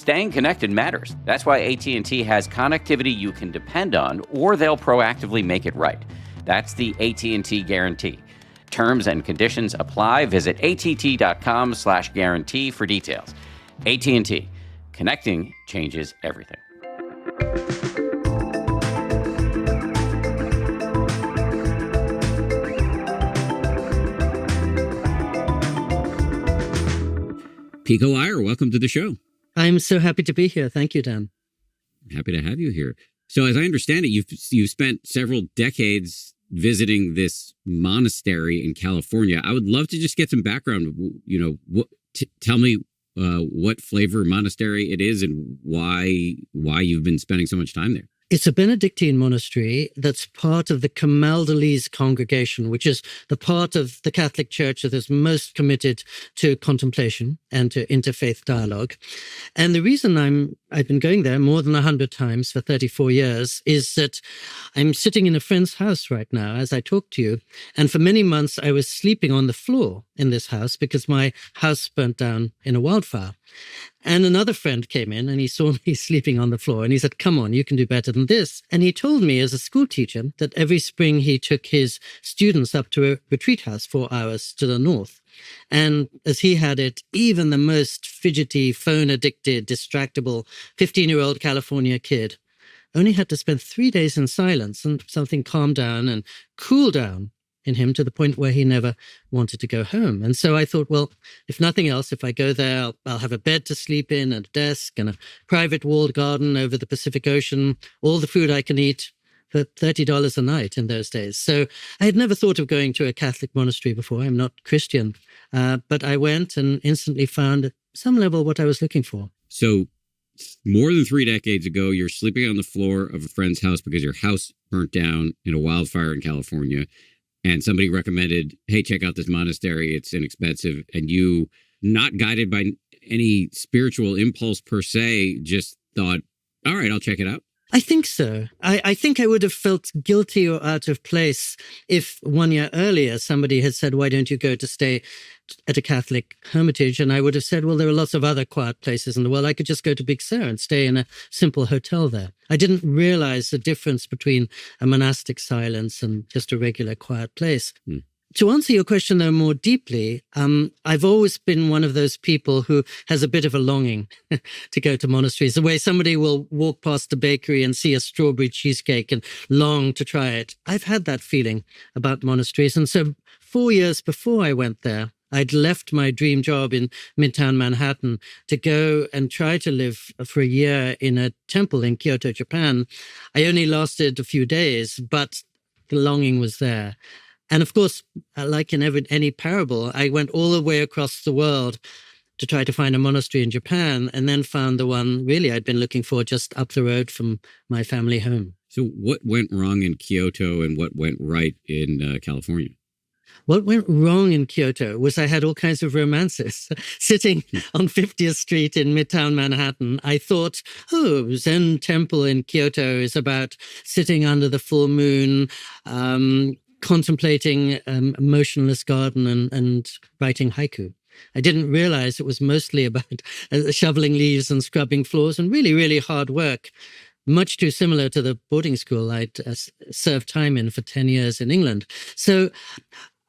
Staying connected matters. That's why AT&T has connectivity you can depend on, or they'll proactively make it right. That's the AT&T Guarantee. Terms and conditions apply. Visit att.com/guarantee for details. AT&T. Connecting changes everything. Pico Iyer, welcome to the show. I'm so happy to be here. Thank you, Dan. Happy to have you here. So as I understand it, you've spent several decades visiting this monastery in California. I would love to just get some background. Tell me what flavor monastery it is and why you've been spending so much time there. It's a Benedictine monastery that's part of the Camaldolese congregation, which is the part of the Catholic Church that is most committed to contemplation and to interfaith dialogue. And the reason I've been going there more than 100 times for 34 years is that I'm sitting in a friend's house right now as I talk to you. And for many months, I was sleeping on the floor in this house because my house burnt down in a wildfire. And another friend came in and he saw me sleeping on the floor and he said, "Come on, you can do better than this." And he told me as a school teacher that every spring he took his students up to a retreat house 4 hours to the north. And as he had it, even the most fidgety, phone-addicted, distractible 15-year-old California kid only had to spend 3 days in silence and something calmed down and cooled down in him to the point where he never wanted to go home. And so I thought, well, if nothing else, if I go there, I'll have a bed to sleep in, a desk, and a private walled garden over the Pacific Ocean, all the food I can eat for $30 a night in those days. So I had never thought of going to a Catholic monastery before. I'm not Christian. But I went and instantly found at some level what I was looking for. So more than 3 decades ago, you're sleeping on the floor of a friend's house because your house burnt down in a wildfire in California. And somebody recommended, hey, check out this monastery. It's inexpensive. And you, not guided by any spiritual impulse per se, just thought, all right, I'll check it out. I think so. I think I would have felt guilty or out of place if 1 year earlier somebody had said, why don't you go to stay at a Catholic hermitage? And I would have said, well, there are lots of other quiet places in the world. I could just go to Big Sur and stay in a simple hotel there. I didn't realize the difference between a monastic silence and just a regular quiet place. To answer your question, though, more deeply, I've always been one of those people who has a bit of a longing to go to monasteries, the way somebody will walk past a bakery and see a strawberry cheesecake and long to try it. I've had that feeling about monasteries. And so 4 years before I went there, I'd left my dream job in Midtown Manhattan to go and try to live for a year in a temple in Kyoto, Japan. I only lasted a few days, but the longing was there. And of course, like in any parable, I went all the way across the world to try to find a monastery in Japan and then found the one really I'd been looking for just up the road from my family home. So what went wrong in Kyoto and what went right in California? What went wrong in Kyoto was I had all kinds of romances. Sitting on 50th Street in Midtown Manhattan, I thought, Zen temple in Kyoto is about sitting under the full moon, contemplating a motionless garden and writing haiku. I didn't realize it was mostly about shoveling leaves and scrubbing floors and really, really hard work, much too similar to the boarding school I'd served time in for 10 years in England. So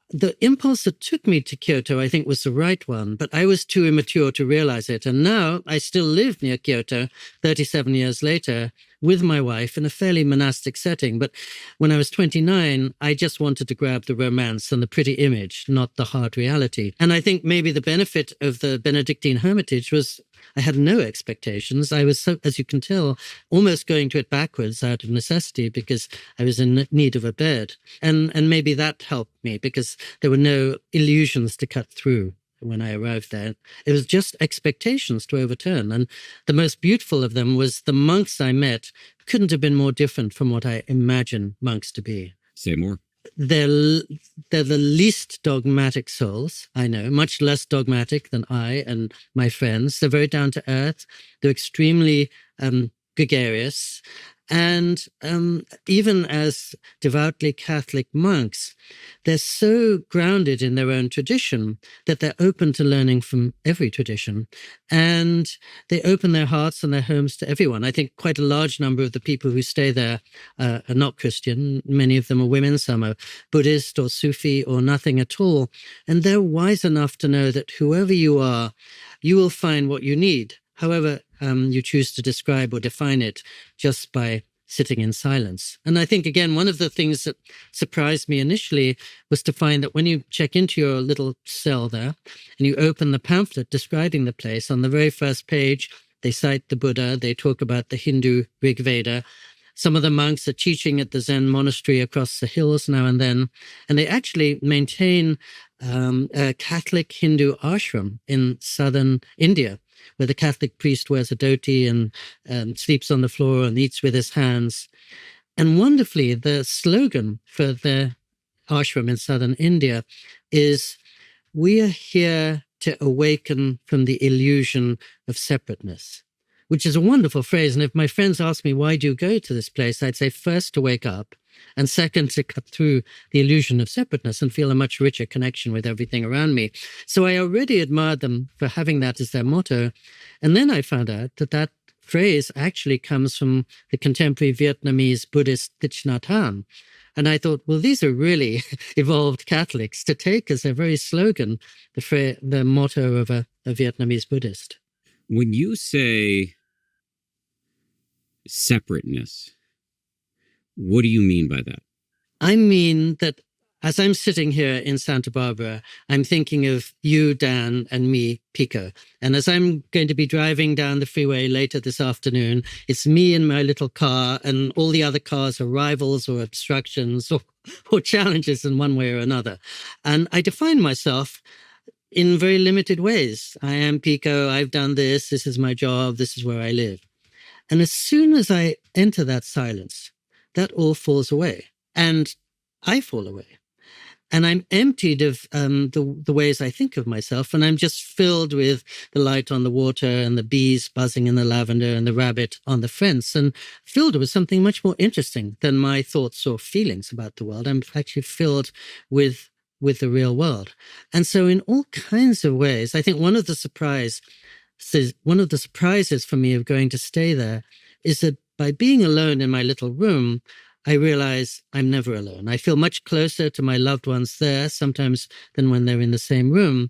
the impulse that took me to Kyoto, I think, was the right one, but I was too immature to realize it. And now I still live near Kyoto 37 years later with my wife in a fairly monastic setting. But when I was 29, I just wanted to grab the romance and the pretty image, not the hard reality. And I think maybe the benefit of the Benedictine hermitage was I had no expectations. I was, so, as you can tell, almost going to it backwards out of necessity because I was in need of a bed. And maybe that helped me because there were no illusions to cut through when I arrived there. It was just expectations to overturn. And the most beautiful of them was the monks I met couldn't have been more different from what I imagine monks to be. Say more. They're the least dogmatic souls, I know, much less dogmatic than I and my friends. They're very down to earth. They're extremely gregarious. And even as devoutly Catholic monks, they're so grounded in their own tradition that they're open to learning from every tradition. And they open their hearts and their homes to everyone. I think quite a large number of the people who stay there are not Christian. Many of them are women, some are Buddhist or Sufi or nothing at all. And they're wise enough to know that whoever you are, you will find what you need, however you choose to describe or define it, just by sitting in silence. And I think, again, one of the things that surprised me initially was to find that when you check into your little cell there and you open the pamphlet describing the place, on the very first page, they cite the Buddha, they talk about the Hindu Rig Veda. Some of the monks are teaching at the Zen monastery across the hills now and then, and they actually maintain a Catholic Hindu ashram in southern India, where the Catholic priest wears a dhoti and sleeps on the floor and eats with his hands. And wonderfully, the slogan for the ashram in southern India is, "We are here to awaken from the illusion of separateness," which is a wonderful phrase. And if my friends ask me, why do you go to this place? I'd say, first, to wake up, and second, to cut through the illusion of separateness and feel a much richer connection with everything around me. So I already admired them for having that as their motto. And then I found out that that phrase actually comes from the contemporary Vietnamese Buddhist Thich Nhat Hanh. And I thought, well, these are really evolved Catholics to take as their very slogan the motto of a Vietnamese Buddhist. When you say separateness, what do you mean by that? I mean that as I'm sitting here in Santa Barbara, I'm thinking of you, Dan, and me, Pico. And as I'm going to be driving down the freeway later this afternoon, it's me in my little car, and all the other cars are rivals or obstructions or challenges in one way or another. And I define myself in very limited ways. I am Pico, I've done this is my job, this is where I live. And as soon as I enter that silence, that all falls away, and I fall away. And I'm emptied of the ways I think of myself, and I'm just filled with the light on the water and the bees buzzing in the lavender and the rabbit on the fence, and filled with something much more interesting than my thoughts or feelings about the world. I'm actually filled with the real world. And so in all kinds of ways, I think one of the surprises for me of going to stay there is that by being alone in my little room, I realize I'm never alone. I feel much closer to my loved ones there sometimes than when they're in the same room.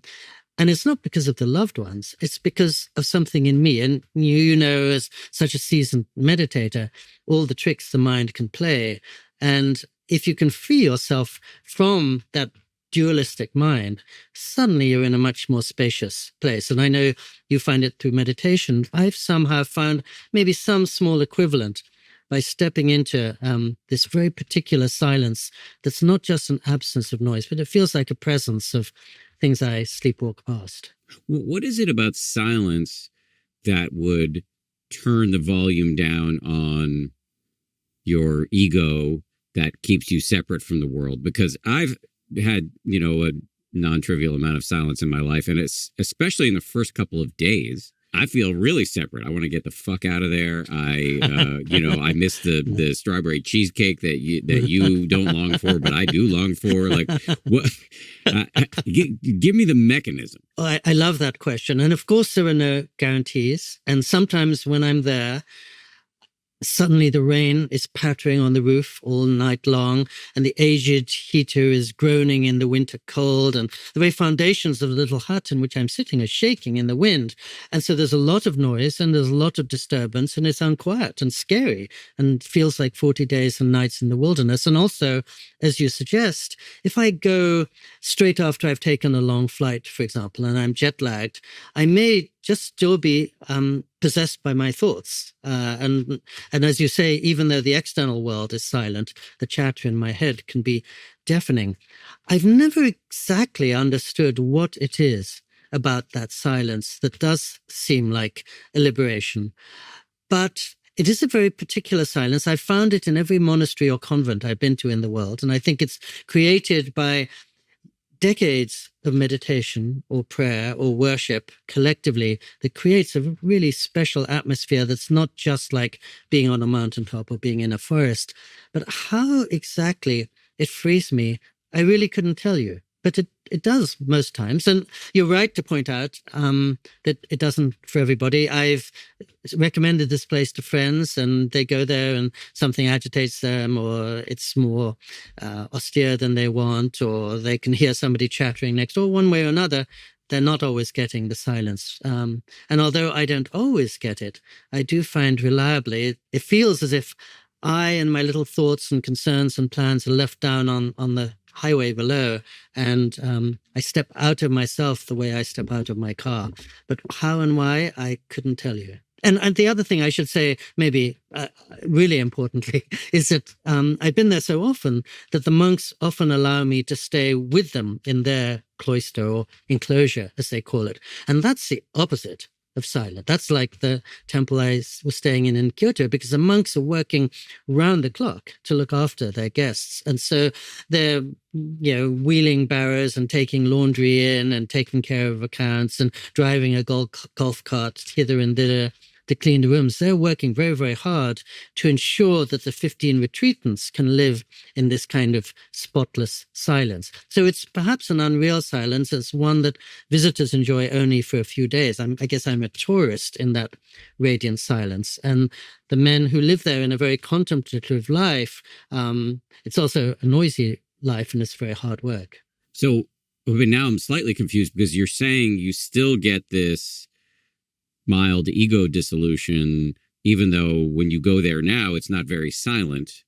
And it's not because of the loved ones. It's because of something in me. And you know, as such a seasoned meditator, all the tricks the mind can play. And if you can free yourself from that dualistic mind, suddenly you're in a much more spacious place. And I know you find it through meditation. I've somehow found maybe some small equivalent by stepping into this very particular silence that's not just an absence of noise, but it feels like a presence of things I sleepwalk past. What is it about silence that would turn the volume down on your ego that keeps you separate from the world? Because I've had, a non-trivial amount of silence in my life, and it's especially in the first couple of days, I feel really separate. I want to get the fuck out of there. I miss the strawberry cheesecake that you don't long for, but I do long for. Like, what? Give me the mechanism. Oh, I love that question. And of course, there are no guarantees. And sometimes when I'm there, suddenly the rain is pattering on the roof all night long, and the aged heater is groaning in the winter cold, and the very foundations of the little hut in which I'm sitting are shaking in the wind. And so there's a lot of noise and there's a lot of disturbance, and it's unquiet and scary and feels like 40 days and nights in the wilderness. And also, as you suggest, if I go straight after I've taken a long flight, for example, and I'm jet lagged, I may just still be possessed by my thoughts. And as you say, even though the external world is silent, the chatter in my head can be deafening. I've never exactly understood what it is about that silence that does seem like a liberation. But it is a very particular silence. I found it in every monastery or convent I've been to in the world. And I think it's created by decades of meditation or prayer or worship collectively that creates a really special atmosphere that's not just like being on a mountaintop or being in a forest. But how exactly it frees me, I really couldn't tell you. But it does most times. And you're right to point out that it doesn't for everybody. I've recommended this place to friends and they go there and something agitates them, or it's more austere than they want, or they can hear somebody chattering next door. One way or another, they're not always getting the silence. And although I don't always get it, I do find reliably, it feels as if I and my little thoughts and concerns and plans are left down on the highway below, and I step out of myself the way I step out of my car. But how and why, I couldn't tell you. And the other thing I should say, maybe really importantly, is that I've been there so often that the monks often allow me to stay with them in their cloister or enclosure, as they call it. And that's the opposite of silent. That's like the temple I was staying in Kyoto, because the monks are working round the clock to look after their guests. And so they're, wheeling barrows and taking laundry in and taking care of accounts and driving a golf cart hither and thither to clean the rooms. They're working very, very hard to ensure that the 15 retreatants can live in this kind of spotless silence. So it's perhaps an unreal silence. It's one that visitors enjoy only for a few days. I guess I'm a tourist in that radiant silence. And the men who live there in a very contemplative life, it's also a noisy life and it's very hard work. So, but now I'm slightly confused because you're saying you still get this mild ego dissolution, even though when you go there now, it's not very silent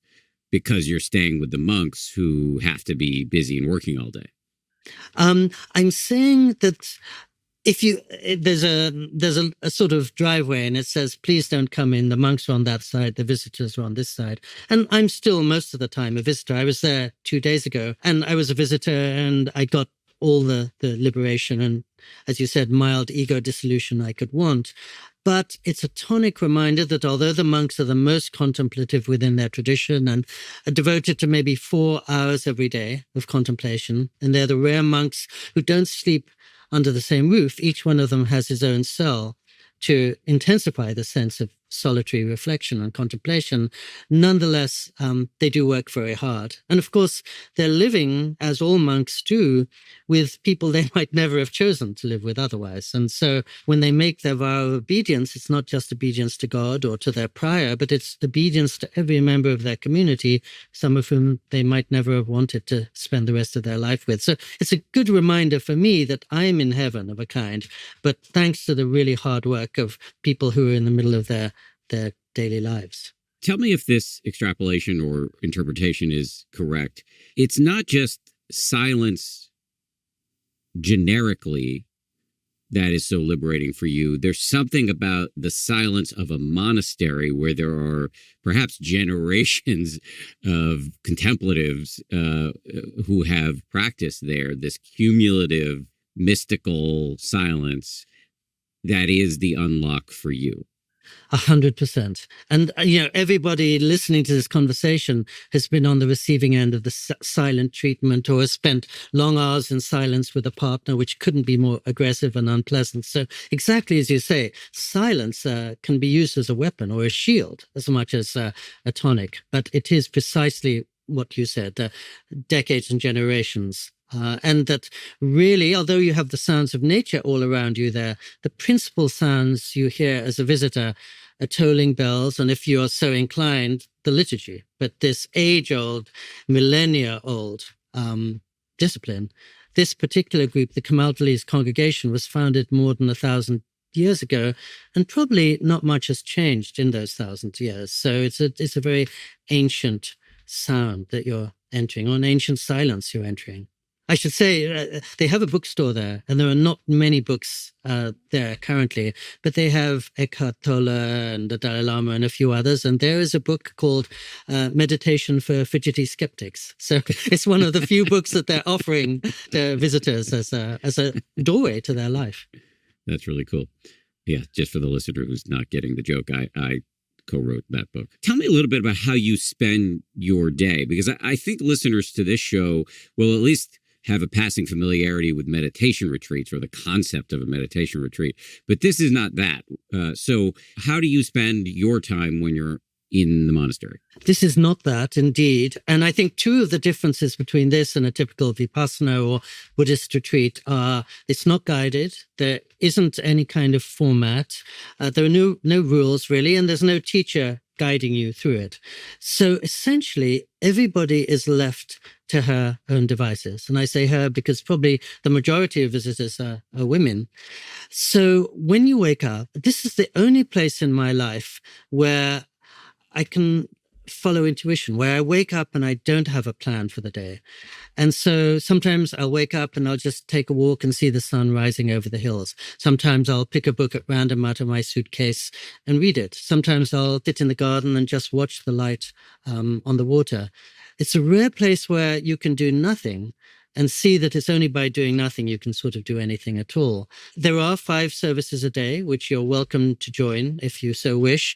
because you're staying with the monks who have to be busy and working all day. I'm saying that there's a sort of driveway and it says, please don't come in. The monks are on that side. The visitors are on this side. And I'm still most of the time a visitor. I was there 2 days ago and I was a visitor and I got all the liberation and, as you said, mild ego dissolution I could want. But it's a tonic reminder that although the monks are the most contemplative within their tradition and are devoted to maybe 4 hours every day of contemplation, and they're the rare monks who don't sleep under the same roof, each one of them has his own cell to intensify the sense of solitary reflection and contemplation. Nonetheless, they do work very hard. And of course, they're living, as all monks do, with people they might never have chosen to live with otherwise. And so when they make their vow of obedience, it's not just obedience to God or to their prior, but it's obedience to every member of their community, some of whom they might never have wanted to spend the rest of their life with. So it's a good reminder for me that I'm in heaven of a kind, but thanks to the really hard work of people who are in the middle of their daily lives. Tell me if this extrapolation or interpretation is correct. It's not just silence generically that is so liberating for you. There's something about the silence of a monastery where there are perhaps generations of contemplatives who have practiced there, this cumulative mystical silence that is the unlock for you. 100%. And, everybody listening to this conversation has been on the receiving end of the silent treatment or has spent long hours in silence with a partner, which couldn't be more aggressive and unpleasant. So exactly as you say, silence can be used as a weapon or a shield as much as a tonic. But it is precisely what you said, decades and generations. And that really, although you have the sounds of nature all around you there, the principal sounds you hear as a visitor are tolling bells, and if you are so inclined, the liturgy. But this age-old, millennia-old discipline, this particular group, the Camaldolese congregation, was founded more than 1,000 years ago, and probably not much has changed in those 1,000 years. So it's a very ancient sound that you're entering, or an ancient silence you're entering. I should say they have a bookstore there, and there are not many books there currently, but they have Eckhart Tolle and the Dalai Lama and a few others, and there is a book called Meditation for Fidgety Skeptics. So it's one of the few books that they're offering to visitors as a doorway to their life. That's really cool. Yeah, just for the listener who's not getting the joke, I co-wrote that book. Tell me a little bit about how you spend your day, because I think listeners to this show will at least have a passing familiarity with meditation retreats or the concept of a meditation retreat. But this is not that. So how do you spend your time when you're in the monastery? This is not that, indeed. And I think two of the differences between this and a typical Vipassana or Buddhist retreat are it's not guided. There isn't any kind of format. There are no rules, really, and there's no teacher guiding you through it. So essentially, everybody is left to her own devices. And I say her because probably the majority of visitors are women. So when you wake up, this is the only place in my life where I can follow intuition, where I wake up and I don't have a plan for the day. And so sometimes I'll wake up and I'll just take a walk and see the sun rising over the hills. Sometimes I'll pick a book at random out of my suitcase and read it. Sometimes I'll sit in the garden and just watch the light on the water. It's a rare place where you can do nothing and see that it's only by doing nothing you can sort of do anything at all. There are 5 services a day, which you're welcome to join if you so wish.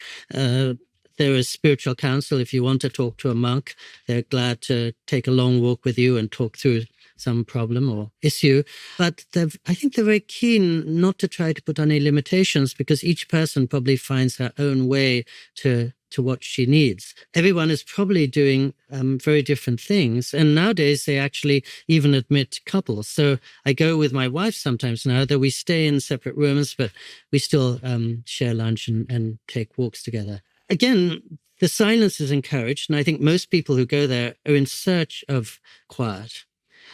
There is spiritual counsel. If you want to talk to a monk, they're glad to take a long walk with you and talk through some problem or issue. But I think they're very keen not to try to put any limitations because each person probably finds her own way to what she needs. Everyone is probably doing very different things. And nowadays, they actually even admit couples. So I go with my wife sometimes now, though we stay in separate rooms, but we still share lunch and take walks together. Again, the silence is encouraged, and I think most people who go there are in search of quiet.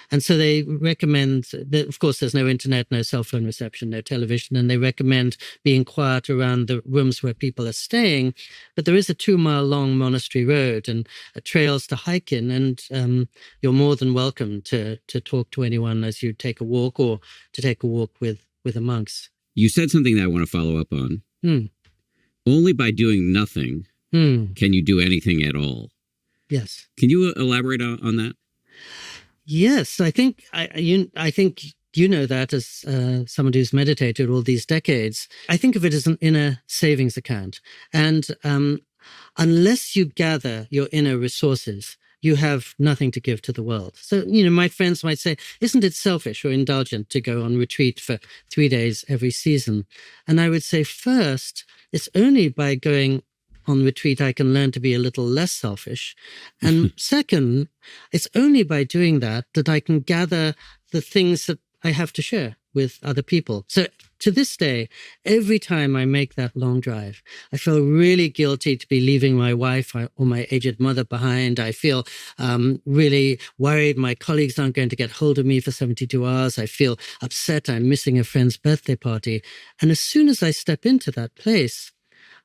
And so they recommend that, of course, there's no internet, no cell phone reception, no television, and they recommend being quiet around the rooms where people are staying. But there is a 2-mile-long monastery road and trails to hike in, and you're more than welcome to talk to anyone as you take a walk or to take a walk with the monks. You said something that I want to follow up on. Only by doing nothing can you do anything at all. Yes. Can you elaborate on that? Yes, I think you know that as someone who's meditated all these decades. I think of it as an inner savings account. And unless you gather your inner resources, you have nothing to give to the world. So, my friends might say, isn't it selfish or indulgent to go on retreat for 3 days every season? And I would say, first, it's only by going on retreat I can learn to be a little less selfish. And second, it's only by doing that I can gather the things that I have to share with other people. So to this day, every time I make that long drive, I feel really guilty to be leaving my wife or my aged mother behind. I feel really worried my colleagues aren't going to get hold of me for 72 hours. I feel upset I'm missing a friend's birthday party. And as soon as I step into that place,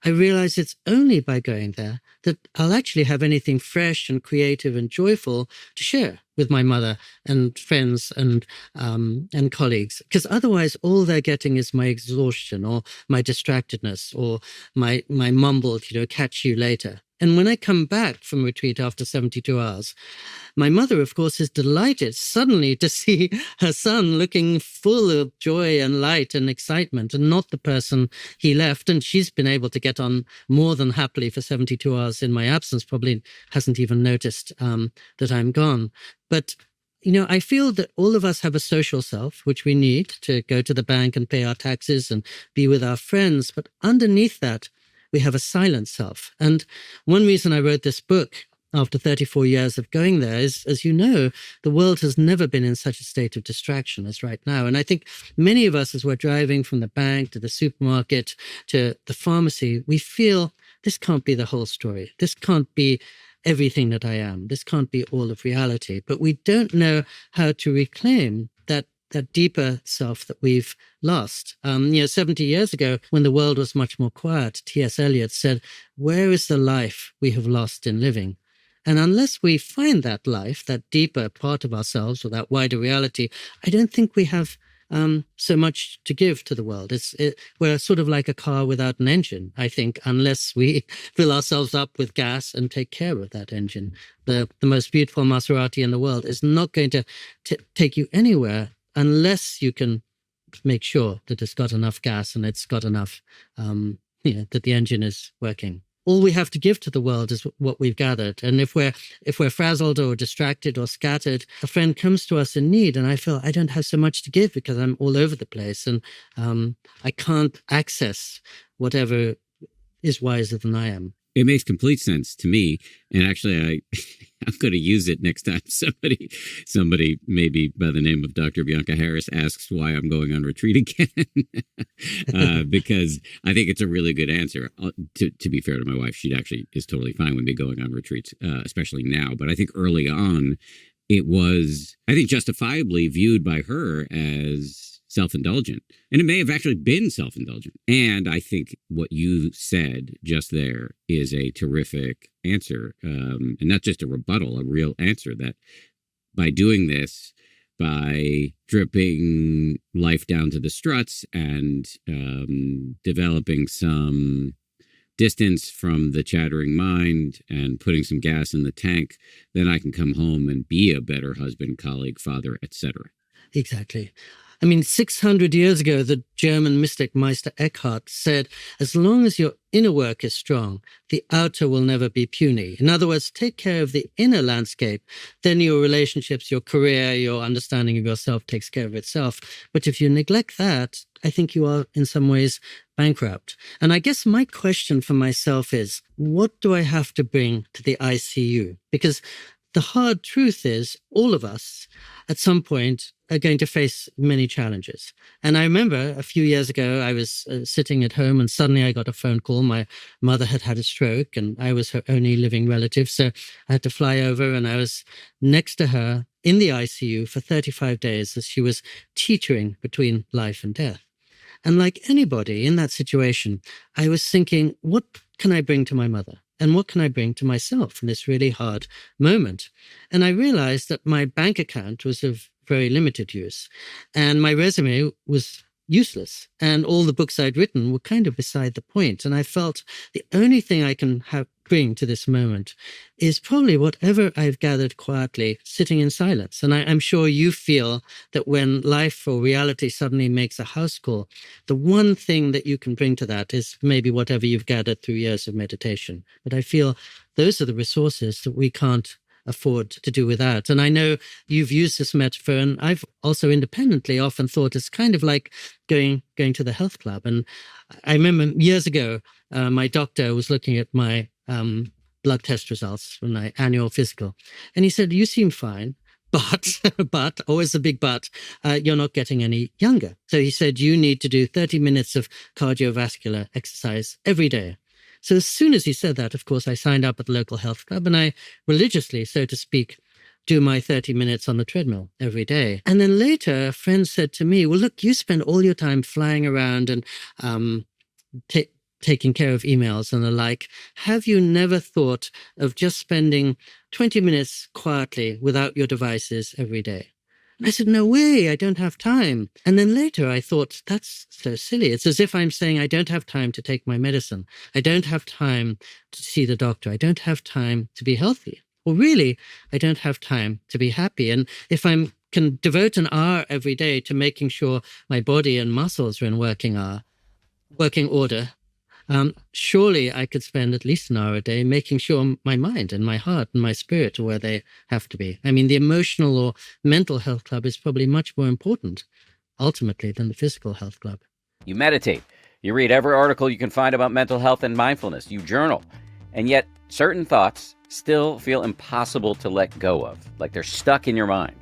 I realize it's only by going there that I'll actually have anything fresh and creative and joyful to share with my mother and friends and colleagues. Because otherwise, all they're getting is my exhaustion or my distractedness or my mumbled, catch you later. And when I come back from retreat after 72 hours, my mother, of course, is delighted suddenly to see her son looking full of joy and light and excitement and not the person he left. And she's been able to get on more than happily for 72 hours in my absence, probably hasn't even noticed that I'm gone. But I feel that all of us have a social self, which we need to go to the bank and pay our taxes and be with our friends. But underneath that, we have a silent self. And one reason I wrote this book after 34 years of going there is, as you know, the world has never been in such a state of distraction as right now. And I think many of us, as we're driving from the bank to the supermarket to the pharmacy, we feel this can't be the whole story. This can't be everything that I am. This can't be all of reality. But we don't know how to reclaim that deeper self that we've lost. 70 years ago, when the world was much more quiet, T.S. Eliot said, "Where is the life we have lost in living?" And unless we find that life, that deeper part of ourselves or that wider reality, I don't think we have so much to give to the world. We're sort of like a car without an engine, I think, unless we fill ourselves up with gas and take care of that engine. The most beautiful Maserati in the world is not going to take you anywhere unless you can make sure that it's got enough gas and it's got enough, that the engine is working. all we have to give to the world is what we've gathered. And if we're frazzled or distracted or scattered, a friend comes to us in need, and I feel I don't have so much to give because I'm all over the place, and I can't access whatever is wiser than I am. It makes complete sense to me. And actually, I'm going to use it next time somebody maybe by the name of Dr. Bianca Harris asks why I'm going on retreat again. Because I think it's a really good answer. To be fair to my wife, she actually is totally fine with me going on retreats, especially now. But I think early on, it was, I think, justifiably viewed by her as self-indulgent. And it may have actually been self-indulgent. And I think what you said just there is a terrific answer. And not just a rebuttal, a real answer, that by doing this, by dripping life down to the struts and developing some distance from the chattering mind and putting some gas in the tank, then I can come home and be a better husband, colleague, father, etc. Exactly. I mean, 600 years ago, the German mystic Meister Eckhart said, as long as your inner work is strong, the outer will never be puny. In other words, take care of the inner landscape, then your relationships, your career, your understanding of yourself takes care of itself. But if you neglect that, I think you are in some ways bankrupt. And I guess my question for myself is, what do I have to bring to the ICU? Because the hard truth is all of us at some point are going to face many challenges. And I remember a few years ago, I was sitting at home and suddenly I got a phone call. My mother had had a stroke and I was her only living relative. So I had to fly over and I was next to her in the ICU for 35 days as she was teetering between life and death. And like anybody in that situation, I was thinking, what can I bring to my mother? And what can I bring to myself in this really hard moment? And I realized that my bank account was of very limited use. And my resume was useless. And all the books I'd written were kind of beside the point. And I felt the only thing I can bring to this moment is probably whatever I've gathered quietly, sitting in silence. And I'm sure you feel that when life or reality suddenly makes a house call, the one thing that you can bring to that is maybe whatever you've gathered through years of meditation. But I feel those are the resources that we can't afford to do without. And I know you've used this metaphor, and I've also independently often thought it's kind of like going to the health club. And I remember years ago, my doctor was looking at my blood test results from my annual physical, and he said, "You seem fine, but always a big but, you're not getting any younger." So he said, "You need to do 30 minutes of cardiovascular exercise every day." So as soon as he said that, of course, I signed up at the local health club and I religiously, so to speak, do my 30 minutes on the treadmill every day. And then later, a friend said to me, "Well, look, you spend all your time flying around and taking care of emails and the like. Have you never thought of just spending 20 minutes quietly without your devices every day?" I said, "No way, I don't have time." And then later I thought, that's so silly. It's as if I'm saying I don't have time to take my medicine. I don't have time to see the doctor. I don't have time to be healthy. Well, really, I don't have time to be happy. And if I can devote an hour every day to making sure my body and muscles are in working order, surely I could spend at least an hour a day making sure my mind and my heart and my spirit are where they have to be. I mean, the emotional or mental health club is probably much more important, ultimately, than the physical health club. You meditate. You read every article you can find about mental health and mindfulness. You journal. And yet, certain thoughts still feel impossible to let go of, like they're stuck in your mind.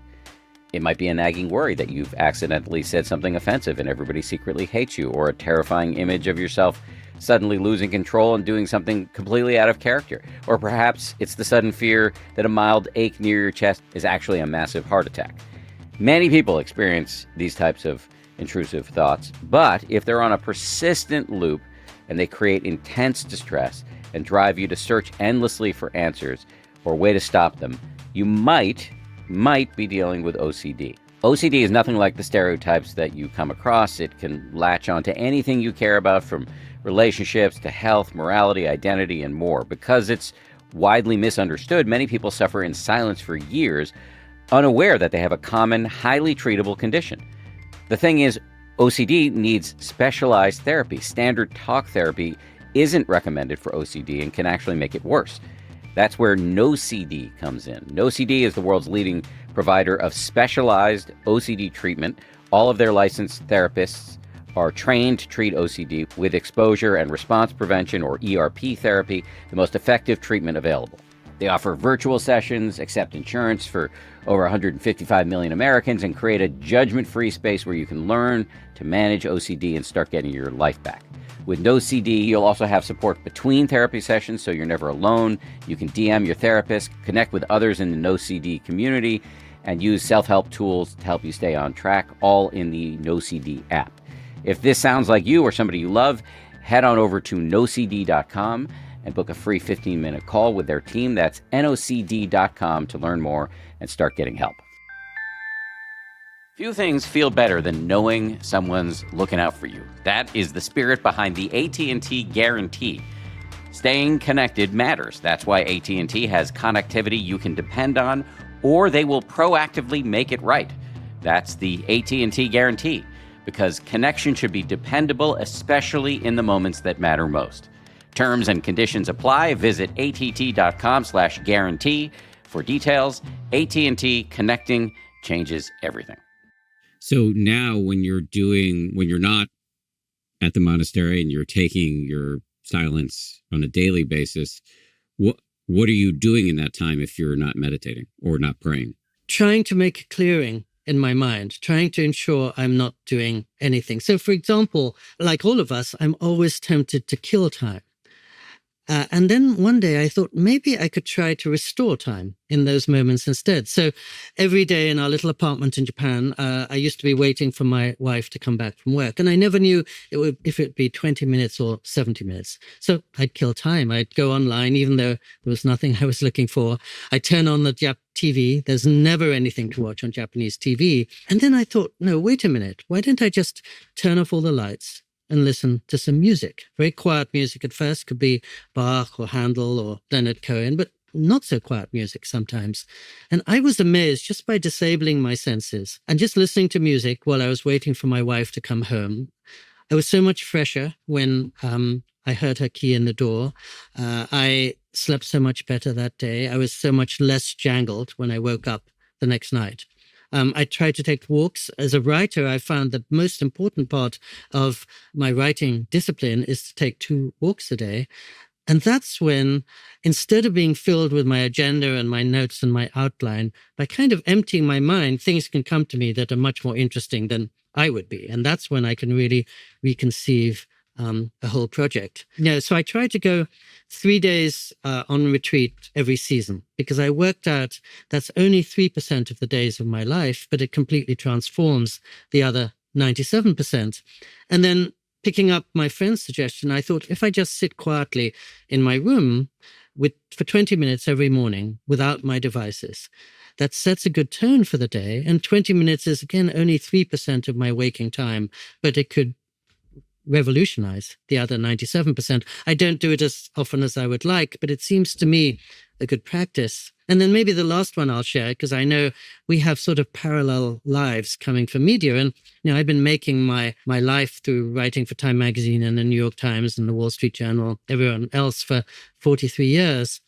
It might be a nagging worry that you've accidentally said something offensive and everybody secretly hates you, or a terrifying image of yourself suddenly losing control and doing something completely out of character. Or perhaps it's the sudden fear that a mild ache near your chest is actually a massive heart attack. Many people experience these types of intrusive thoughts, but if they're on a persistent loop and they create intense distress and drive you to search endlessly for answers or a way to stop them, you might be dealing with OCD. OCD is nothing like the stereotypes that you come across. It can latch onto anything you care about, from relationships to health, morality, identity, and more. Because it's widely misunderstood, many people suffer in silence for years, unaware that they have a common, highly treatable condition. The thing is, OCD needs specialized therapy. Standard talk therapy isn't recommended for OCD and can actually make it worse. That's where NoCD comes in. NoCD is the world's leading provider of specialized OCD treatment. All of their licensed therapists are trained to treat OCD with exposure and response prevention, or ERP therapy, the most effective treatment available. They offer virtual sessions, accept insurance for over 155 million Americans, and create a judgment-free space where you can learn to manage OCD and start getting your life back. With NoCD, you'll also have support between therapy sessions, so you're never alone. You can DM your therapist, connect with others in the NoCD community, and use self-help tools to help you stay on track, all in the NoCD app. If this sounds like you or somebody you love, head on over to nocd.com and book a free 15-minute call with their team. That's nocd.com to learn more and start getting help. Few things feel better than knowing someone's looking out for you. That is the spirit behind the AT&T Guarantee. Staying connected matters. That's why AT&T has connectivity you can depend on, or they will proactively make it right. That's the AT&T Guarantee, because connection should be dependable, especially in the moments that matter most. Terms and conditions apply. Visit att.com/guarantee for details. AT&T, connecting changes everything. So now when you're not at the monastery and you're taking your silence on a daily basis, what are you doing in that time if you're not meditating or not praying? Trying to make a clearing in my mind, trying to ensure I'm not doing anything. So, for example, like all of us, I'm always tempted to kill time. And then one day I thought maybe I could try to restore time in those moments instead. So every day in our little apartment in Japan, I used to be waiting for my wife to come back from work. And I never knew if it'd be 20 minutes or 70 minutes. So I'd kill time. I'd go online, even though there was nothing I was looking for. I'd turn on the TV. There's never anything to watch on Japanese TV. And then I thought, no, wait a minute. Why don't I just turn off all the lights and listen to some music? Very quiet music at first, could be Bach or Handel or Leonard Cohen, but not so quiet music sometimes. And I was amazed, just by disabling my senses and just listening to music while I was waiting for my wife to come home, I was so much fresher when I heard her key in the door. I slept so much better that day. I was so much less jangled when I woke up the next night. I tried to take walks. As a writer, I found the most important part of my writing discipline is to take 2 walks a day. And that's when, instead of being filled with my agenda and my notes and my outline, by kind of emptying my mind, things can come to me that are much more interesting than I would be. And that's when I can really reconceive a whole project. So I try to go 3 days on retreat every season, because I worked out that's only 3% of the days of my life, but it completely transforms the other 97%. And then, picking up my friend's suggestion, I thought, if I just sit quietly in my room for 20 minutes every morning without my devices, that sets a good tone for the day. And 20 minutes is, again, only 3% of my waking time, but it could revolutionize the other 97%. I don't do it as often as I would like, but it seems to me a good practice. And then maybe the last one I'll share, because I know we have sort of parallel lives coming from media. And, I've been making my life through writing for Time Magazine and the New York Times and the Wall Street Journal, everyone else, for 43 years.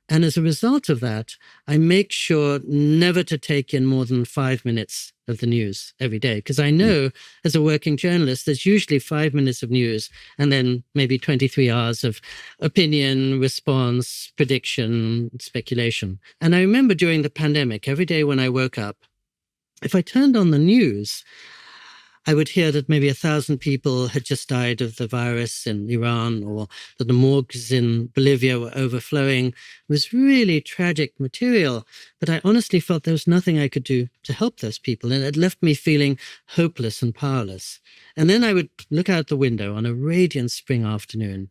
And as a result of that, I make sure never to take in more than 5 minutes of the news every day. Because I know, as a working journalist, there's usually 5 minutes of news and then maybe 23 hours of opinion, response, prediction, speculation. And I remember during the pandemic, every day when I woke up, if I turned on the news, I would hear that maybe 1,000 people had just died of the virus in Iran, or that the morgues in Bolivia were overflowing. It was really tragic material, but I honestly felt there was nothing I could do to help those people, and it left me feeling hopeless and powerless. And then I would look out the window on a radiant spring afternoon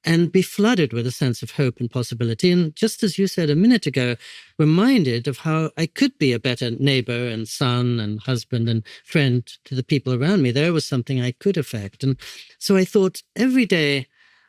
and be flooded with a sense of hope and possibility. And just as you said a minute ago, reminded of how I could be a better neighbor and son and husband and friend to the people around me. There was something I could affect. And so I thought, every day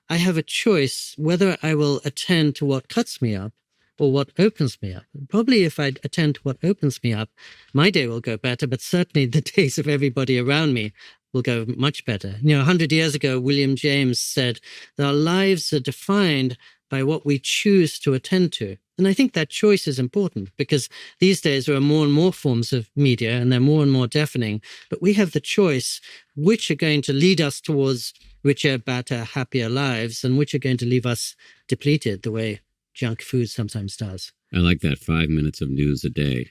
I have a choice whether I will attend to what cuts me up or what opens me up. And probably if I attend to what opens me up, my day will go better, but certainly the days of everybody around me will go much better. 100 years ago, William James said that our lives are defined by what we choose to attend to. And I think that choice is important because these days there are more and more forms of media and they're more and more deafening. But we have the choice which are going to lead us towards richer, better, happier lives and which are going to leave us depleted the way junk food sometimes does. I like that 5 minutes of news a day.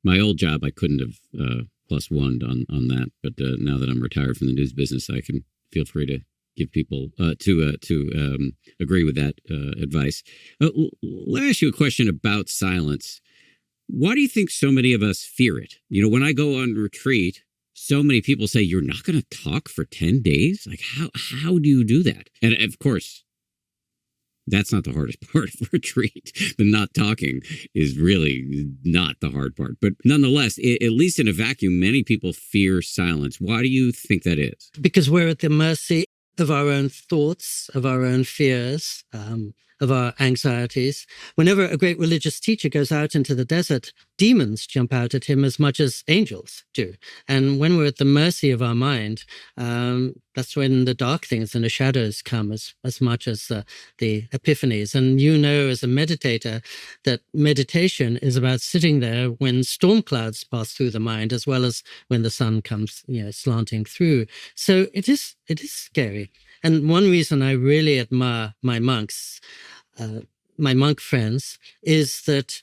My old job, I couldn't have plus one on that. But now that I'm retired from the news business, I can feel free to give people to agree with that advice. Let me ask you a question about silence. Why do you think so many of us fear it? When I go on retreat, so many people say, you're not going to talk for 10 days? Like, how do you do that? And of course, that's not the hardest part of retreat. The not talking is really not the hard part. But nonetheless, at least in a vacuum, many people fear silence. Why do you think that is? Because we're at the mercy of our own thoughts, of our own fears, of our anxieties. Whenever a great religious teacher goes out into the desert, demons jump out at him as much as angels do. And when we're at the mercy of our mind, that's when the dark things and the shadows come as much as the epiphanies. And as a meditator, that meditation is about sitting there when storm clouds pass through the mind, as well as when the sun comes, slanting through. So it is scary. And one reason I really admire my monks, my monk friends, is that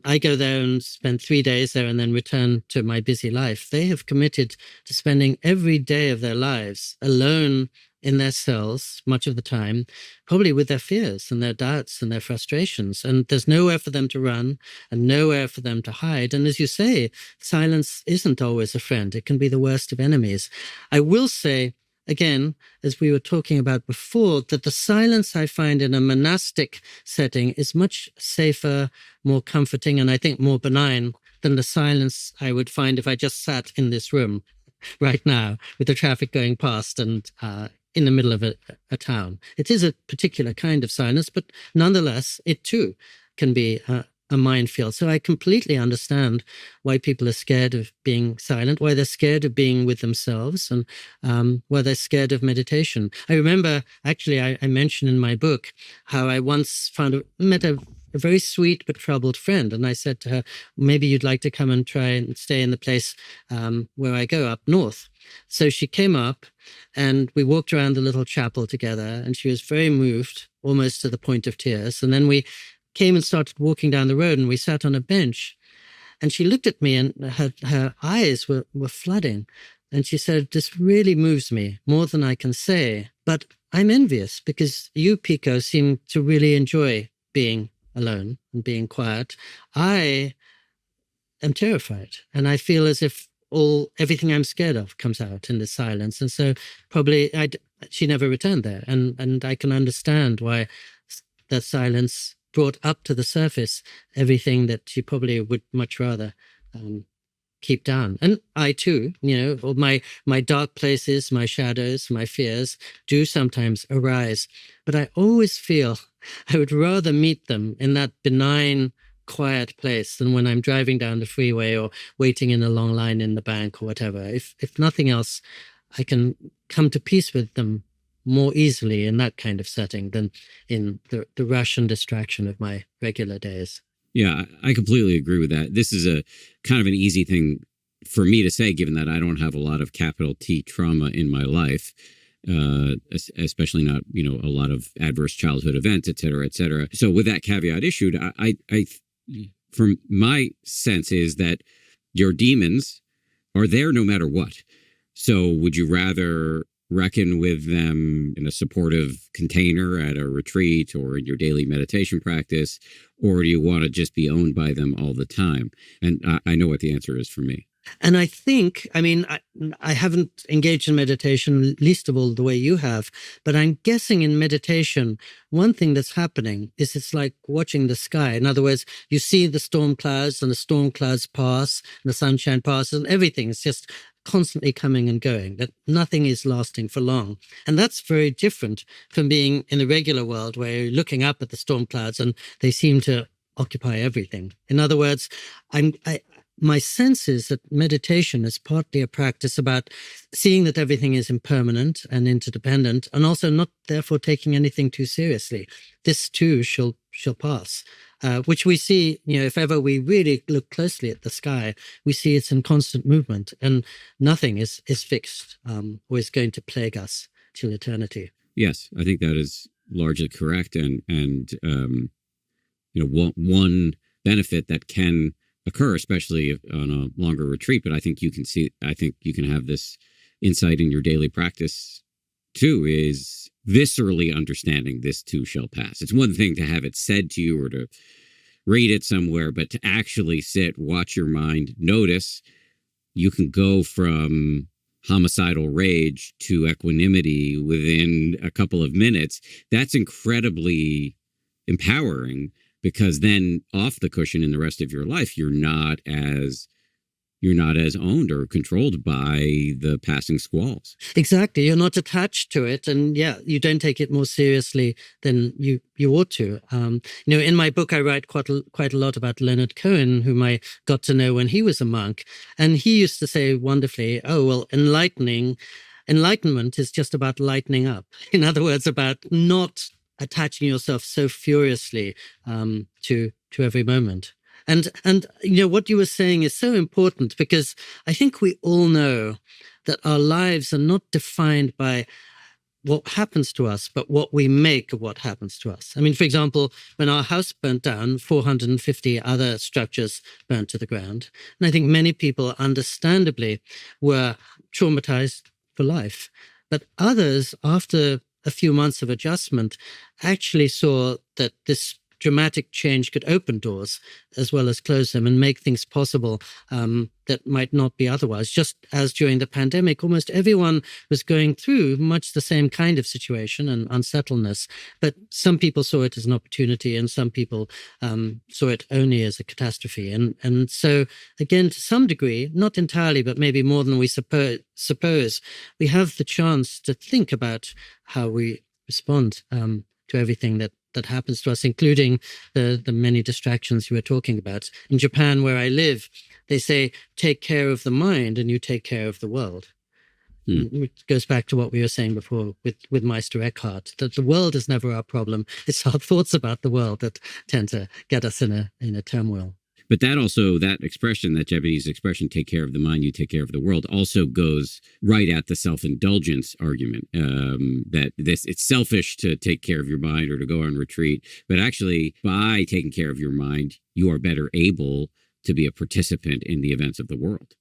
I go there and spend 3 days there and then return to my busy life. They have committed to spending every day of their lives alone in their cells, much of the time, probably with their fears and their doubts and their frustrations. And there's nowhere for them to run and nowhere for them to hide. And as you say, silence isn't always a friend. It can be the worst of enemies. I will say, again, as we were talking about before, that the silence I find in a monastic setting is much safer, more comforting, and I think more benign than the silence I would find if I just sat in this room right now with the traffic going past and in the middle of a town. It is a particular kind of silence, but nonetheless, it too can be a minefield. So I completely understand why people are scared of being silent, why they're scared of being with themselves, and why they're scared of meditation. I remember, actually, I mentioned in my book how I once met a very sweet but troubled friend. And I said to her, maybe you'd like to come and try and stay in the place where I go up north. So she came up and we walked around the little chapel together, and she was very moved, almost to the point of tears. And then we came and started walking down the road, and we sat on a bench, and she looked at me and her eyes were flooding. And she said, this really moves me more than I can say, but I'm envious because you, Pico, seem to really enjoy being alone and being quiet. I am terrified, and I feel as if everything I'm scared of comes out in the silence. And so probably she never returned there. And I can understand why that silence brought up to the surface everything that she probably would much rather keep down. And I too, all my dark places, my shadows, my fears do sometimes arise. But I always feel I would rather meet them in that benign, quiet place than when I'm driving down the freeway or waiting in a long line in the bank or whatever. If nothing else, I can come to peace with them more easily in that kind of setting than in the rush and distraction of my regular days. Yeah, I completely agree with that. This is a kind of an easy thing for me to say, given that I don't have a lot of capital T trauma in my life, especially not, a lot of adverse childhood events, et cetera, et cetera. So with that caveat issued, I from my sense is that your demons are there no matter what. So would you rather reckon with them in a supportive container at a retreat or in your daily meditation practice, or do you want to just be owned by them all the time? And I know what the answer is for me. And I think, I haven't engaged in meditation, least of all the way you have, but I'm guessing in meditation, one thing that's happening is it's like watching the sky. In other words, you see the storm clouds and the storm clouds pass and the sunshine passes and everything is just constantly coming and going, that nothing is lasting for long. And that's very different from being in the regular world where you're looking up at the storm clouds and they seem to occupy everything. In other words, my sense is that meditation is partly a practice about seeing that everything is impermanent and interdependent, and also not therefore taking anything too seriously. This too shall pass, which we see, if ever we really look closely at the sky, we see it's in constant movement, and nothing is fixed or is going to plague us till eternity. Yes, I think that is largely correct, and one benefit that can occur, especially on a longer retreat. But I think you can have this insight in your daily practice too, is viscerally understanding this too shall pass. It's one thing to have it said to you or to read it somewhere, but to actually sit, watch your mind, notice. You can go from homicidal rage to equanimity within a couple of minutes. That's incredibly empowering, because then off the cushion in the rest of your life, you're not as owned or controlled by the passing squalls. Exactly. You're not attached to it. And you don't take it more seriously than you ought to. In my book, I write quite a lot about Leonard Cohen, whom I got to know when he was a monk. And he used to say wonderfully, oh, well, enlightenment is just about lightening up. In other words, about not attaching yourself so furiously to every moment. And what you were saying is so important, because I think we all know that our lives are not defined by what happens to us, but what we make of what happens to us. I mean, for example, when our house burnt down, 450 other structures burnt to the ground. And I think many people understandably were traumatized for life. But others, after a few months of adjustment, actually saw that this dramatic change could open doors as well as close them, and make things possible that might not be otherwise. Just as during the pandemic, almost everyone was going through much the same kind of situation and unsettledness. But some people saw it as an opportunity, and some people saw it only as a catastrophe. And so, again, to some degree, not entirely, but maybe more than we suppose, we have the chance to think about how we respond to everything that happens to us, including the many distractions you were talking about. In Japan, where I live, they say, take care of the mind and you take care of the world. Which goes back to what we were saying before with Meister Eckhart, that the world is never our problem. It's our thoughts about the world that tend to get us in a turmoil. But that expression, that Japanese expression, take care of the mind, you take care of the world, also goes right at the self-indulgence argument, that it's selfish to take care of your mind or to go on retreat. But actually, by taking care of your mind, you are better able to be a participant in the events of the world.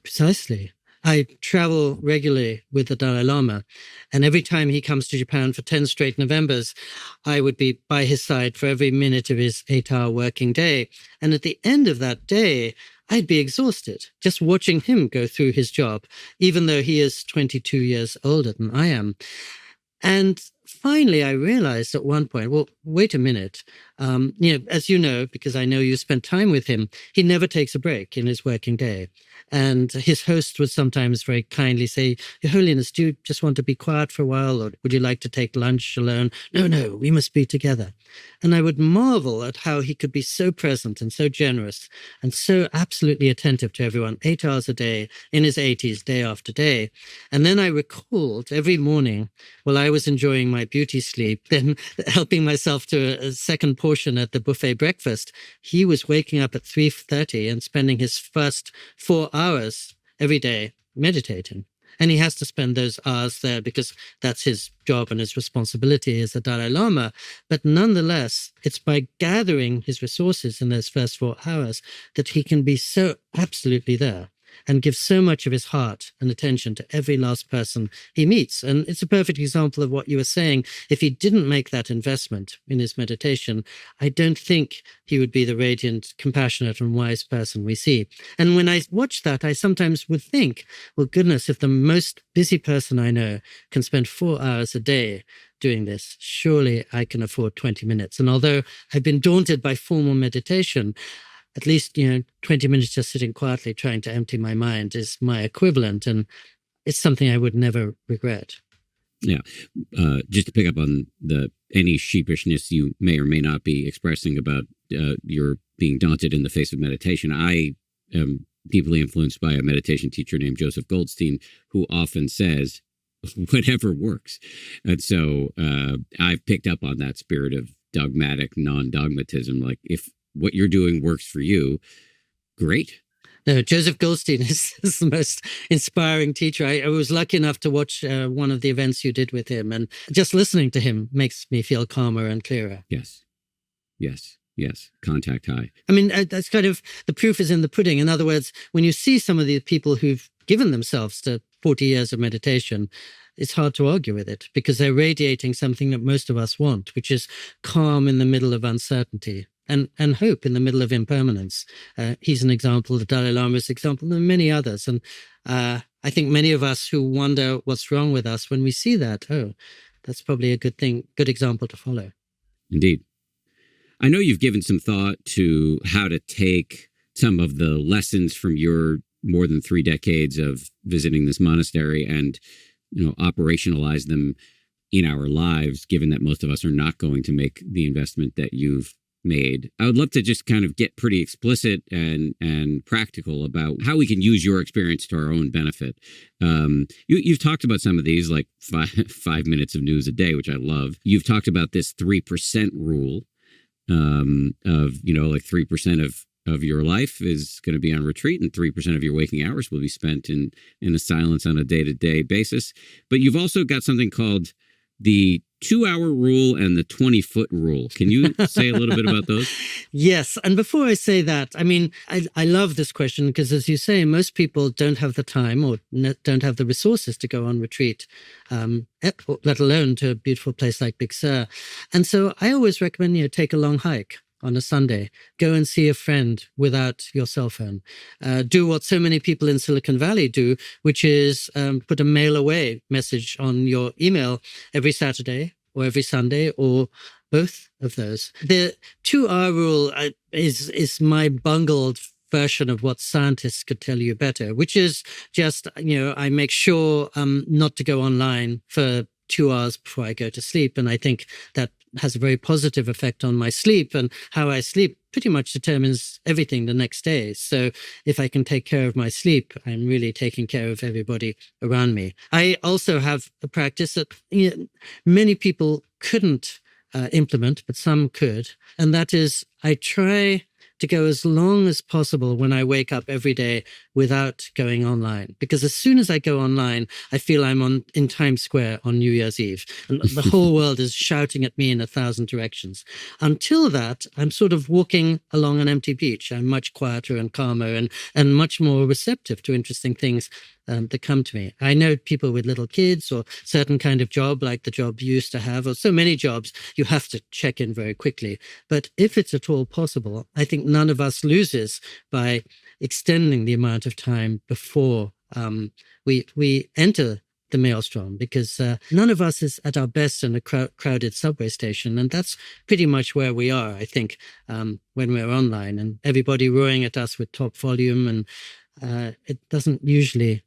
Precisely. I travel regularly with the Dalai Lama, and every time he comes to Japan for 10 straight Novembers, I would be by his side for every minute of his 8-hour working day. And at the end of that day, I'd be exhausted just watching him go through his job, even though he is 22 years older than I am. And finally, I realized at one point, well, wait a minute. As you know, because I know you spent time with him, he never takes a break in his working day. And his host would sometimes very kindly say, Your Holiness, do you just want to be quiet for a while, or would you like to take lunch alone? No, we must be together. And I would marvel at how he could be so present and so generous and so absolutely attentive to everyone, 8 hours a day, in his 80s, day after day. And then I recalled every morning while I was enjoying my beauty sleep, then helping myself to a second portion at the buffet breakfast, he was waking up at 3:30 and spending his first 4 hours every day meditating. And he has to spend those hours there because that's his job and his responsibility as the Dalai Lama. But nonetheless, it's by gathering his resources in those first 4 hours that he can be so absolutely there and give so much of his heart and attention to every last person he meets. And it's a perfect example of what you were saying. If he didn't make that investment in his meditation, I don't think he would be the radiant, compassionate, and wise person we see. And when I watch that, I sometimes would think, well, goodness, if the most busy person I know can spend 4 hours a day doing this, surely I can afford 20 minutes. And although I've been daunted by formal meditation, at least, 20 minutes just sitting quietly trying to empty my mind is my equivalent. And it's something I would never regret. Yeah. Just to pick up on any sheepishness you may or may not be expressing about your being daunted in the face of meditation, I am deeply influenced by a meditation teacher named Joseph Goldstein, who often says, whatever works. And so I've picked up on that spirit of dogmatic non-dogmatism. Like, if what you're doing works for you, great. No, Joseph Goldstein is the most inspiring teacher. I was lucky enough to watch one of the events you did with him, and just listening to him makes me feel calmer and clearer. Yes. Yes. Yes. Contact high. I mean, that's kind of, the proof is in the pudding. In other words, when you see some of the people who've given themselves to 40 years of meditation, it's hard to argue with it, because they're radiating something that most of us want, which is calm in the middle of uncertainty. And hope in the middle of impermanence. He's an example, the Dalai Lama is an example, and many others. And I think many of us who wonder what's wrong with us, when we see that, that's probably a good example to follow. Indeed. I know you've given some thought to how to take some of the lessons from your more than 3 decades of visiting this monastery and, operationalize them in our lives, given that most of us are not going to make the investment that you've made. I would love to just kind of get pretty explicit and practical about how we can use your experience to our own benefit. You've talked about some of these, like 5 minutes of news a day, which I love. You've talked about this 3% rule of, like 3% of your life is going to be on retreat, and 3% of your waking hours will be spent in a silence on a day-to-day basis. But you've also got something called the 2-hour rule and the 20-foot rule. Can you say a little bit about those? Yes. And before I say that, I mean, I love this question, because, as you say, most people don't have the time or don't have the resources to go on retreat, let alone to a beautiful place like Big Sur. And so I always recommend, take a long hike on a Sunday, go and see a friend without your cell phone. Do what so many people in Silicon Valley do, which is put a mail away message on your email every Saturday or every Sunday, or both of those. The 2-hour rule is my bungled version of what scientists could tell you better, which is just, I make sure not to go online for 2 hours before I go to sleep. And I think that has a very positive effect on my sleep, and how I sleep pretty much determines everything the next day. So if I can take care of my sleep, I'm really taking care of everybody around me. I also have a practice that many people couldn't implement, but some could. And that is, I try to go as long as possible when I wake up every day without going online. Because as soon as I go online, I feel I'm in Times Square on New Year's Eve, and the whole world is shouting at me in 1,000 directions. Until that, I'm sort of walking along an empty beach. I'm much quieter and calmer and much more receptive to interesting things that come to me. I know people with little kids, or certain kind of job, like the job you used to have, or so many jobs, you have to check in very quickly. But if it's at all possible, I think none of us loses by extending the amount of time before we enter the maelstrom, because none of us is at our best in a crowded subway station. And that's pretty much where we are, I think, when we're online, and everybody roaring at us with top volume, and it doesn't usually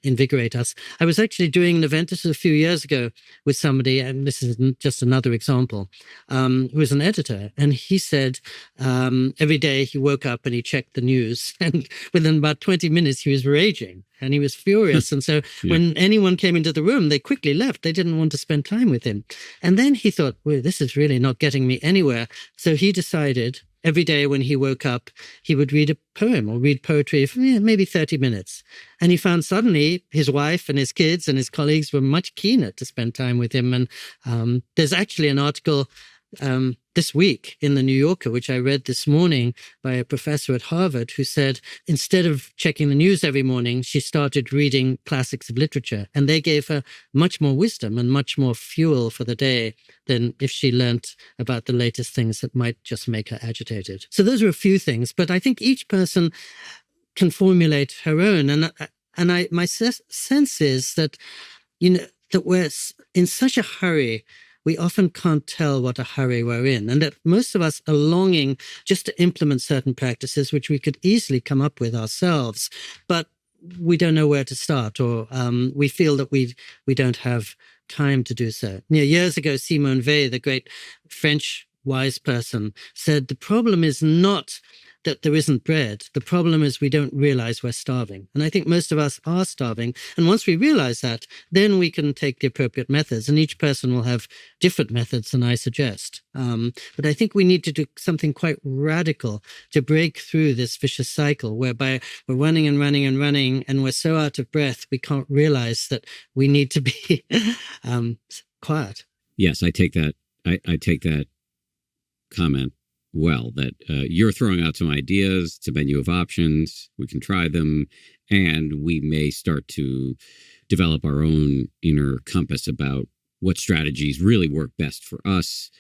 invigorate us. I was actually doing an event, this was a few years ago, with somebody, and this is just another example, who was an editor. And he said every day he woke up and he checked the news, and within about 20 minutes he was raging and he was furious. And so when anyone came into the room, they quickly left. They didn't want to spend time with him. And then he thought, well, this is really not getting me anywhere. So he decided every day when he woke up, he would read a poem or read poetry for maybe 30 minutes. And he found suddenly his wife and his kids and his colleagues were much keener to spend time with him. And there's actually an article this week in the New Yorker, which I read this morning, by a professor at Harvard, who said instead of checking the news every morning, she started reading classics of literature. And they gave her much more wisdom and much more fuel for the day than if she learnt about the latest things that might just make her agitated. So those are a few things, but I think each person can formulate her own. And my sense is that, that we're in such a hurry, we often can't tell what a hurry we're in, and that most of us are longing just to implement certain practices which we could easily come up with ourselves, but we don't know where to start, or we feel that we don't have time to do so. Years ago, Simone Weil, the great French wise person, said the problem is not that there isn't bread. The problem is we don't realize we're starving. And I think most of us are starving. And once we realize that, then we can take the appropriate methods. And each person will have different methods than I suggest. But I think we need to do something quite radical to break through this vicious cycle whereby we're running and running and running, and we're so out of breath, we can't realize that we need to be quiet. Yes, I take that. I take that comment well, that you're throwing out some ideas. It's a menu of options. We can try them, and we may start to develop our own inner compass about what strategies really work best for us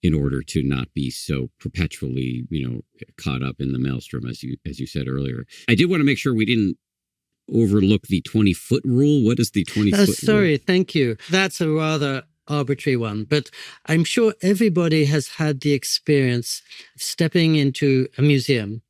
in order to not be so perpetually, caught up in the maelstrom, as you said earlier. I did want to make sure we didn't overlook the 20-foot rule. What is the 20-foot rule? Sorry, thank you. That's a rather arbitrary one, but I'm sure everybody has had the experience of stepping into a museum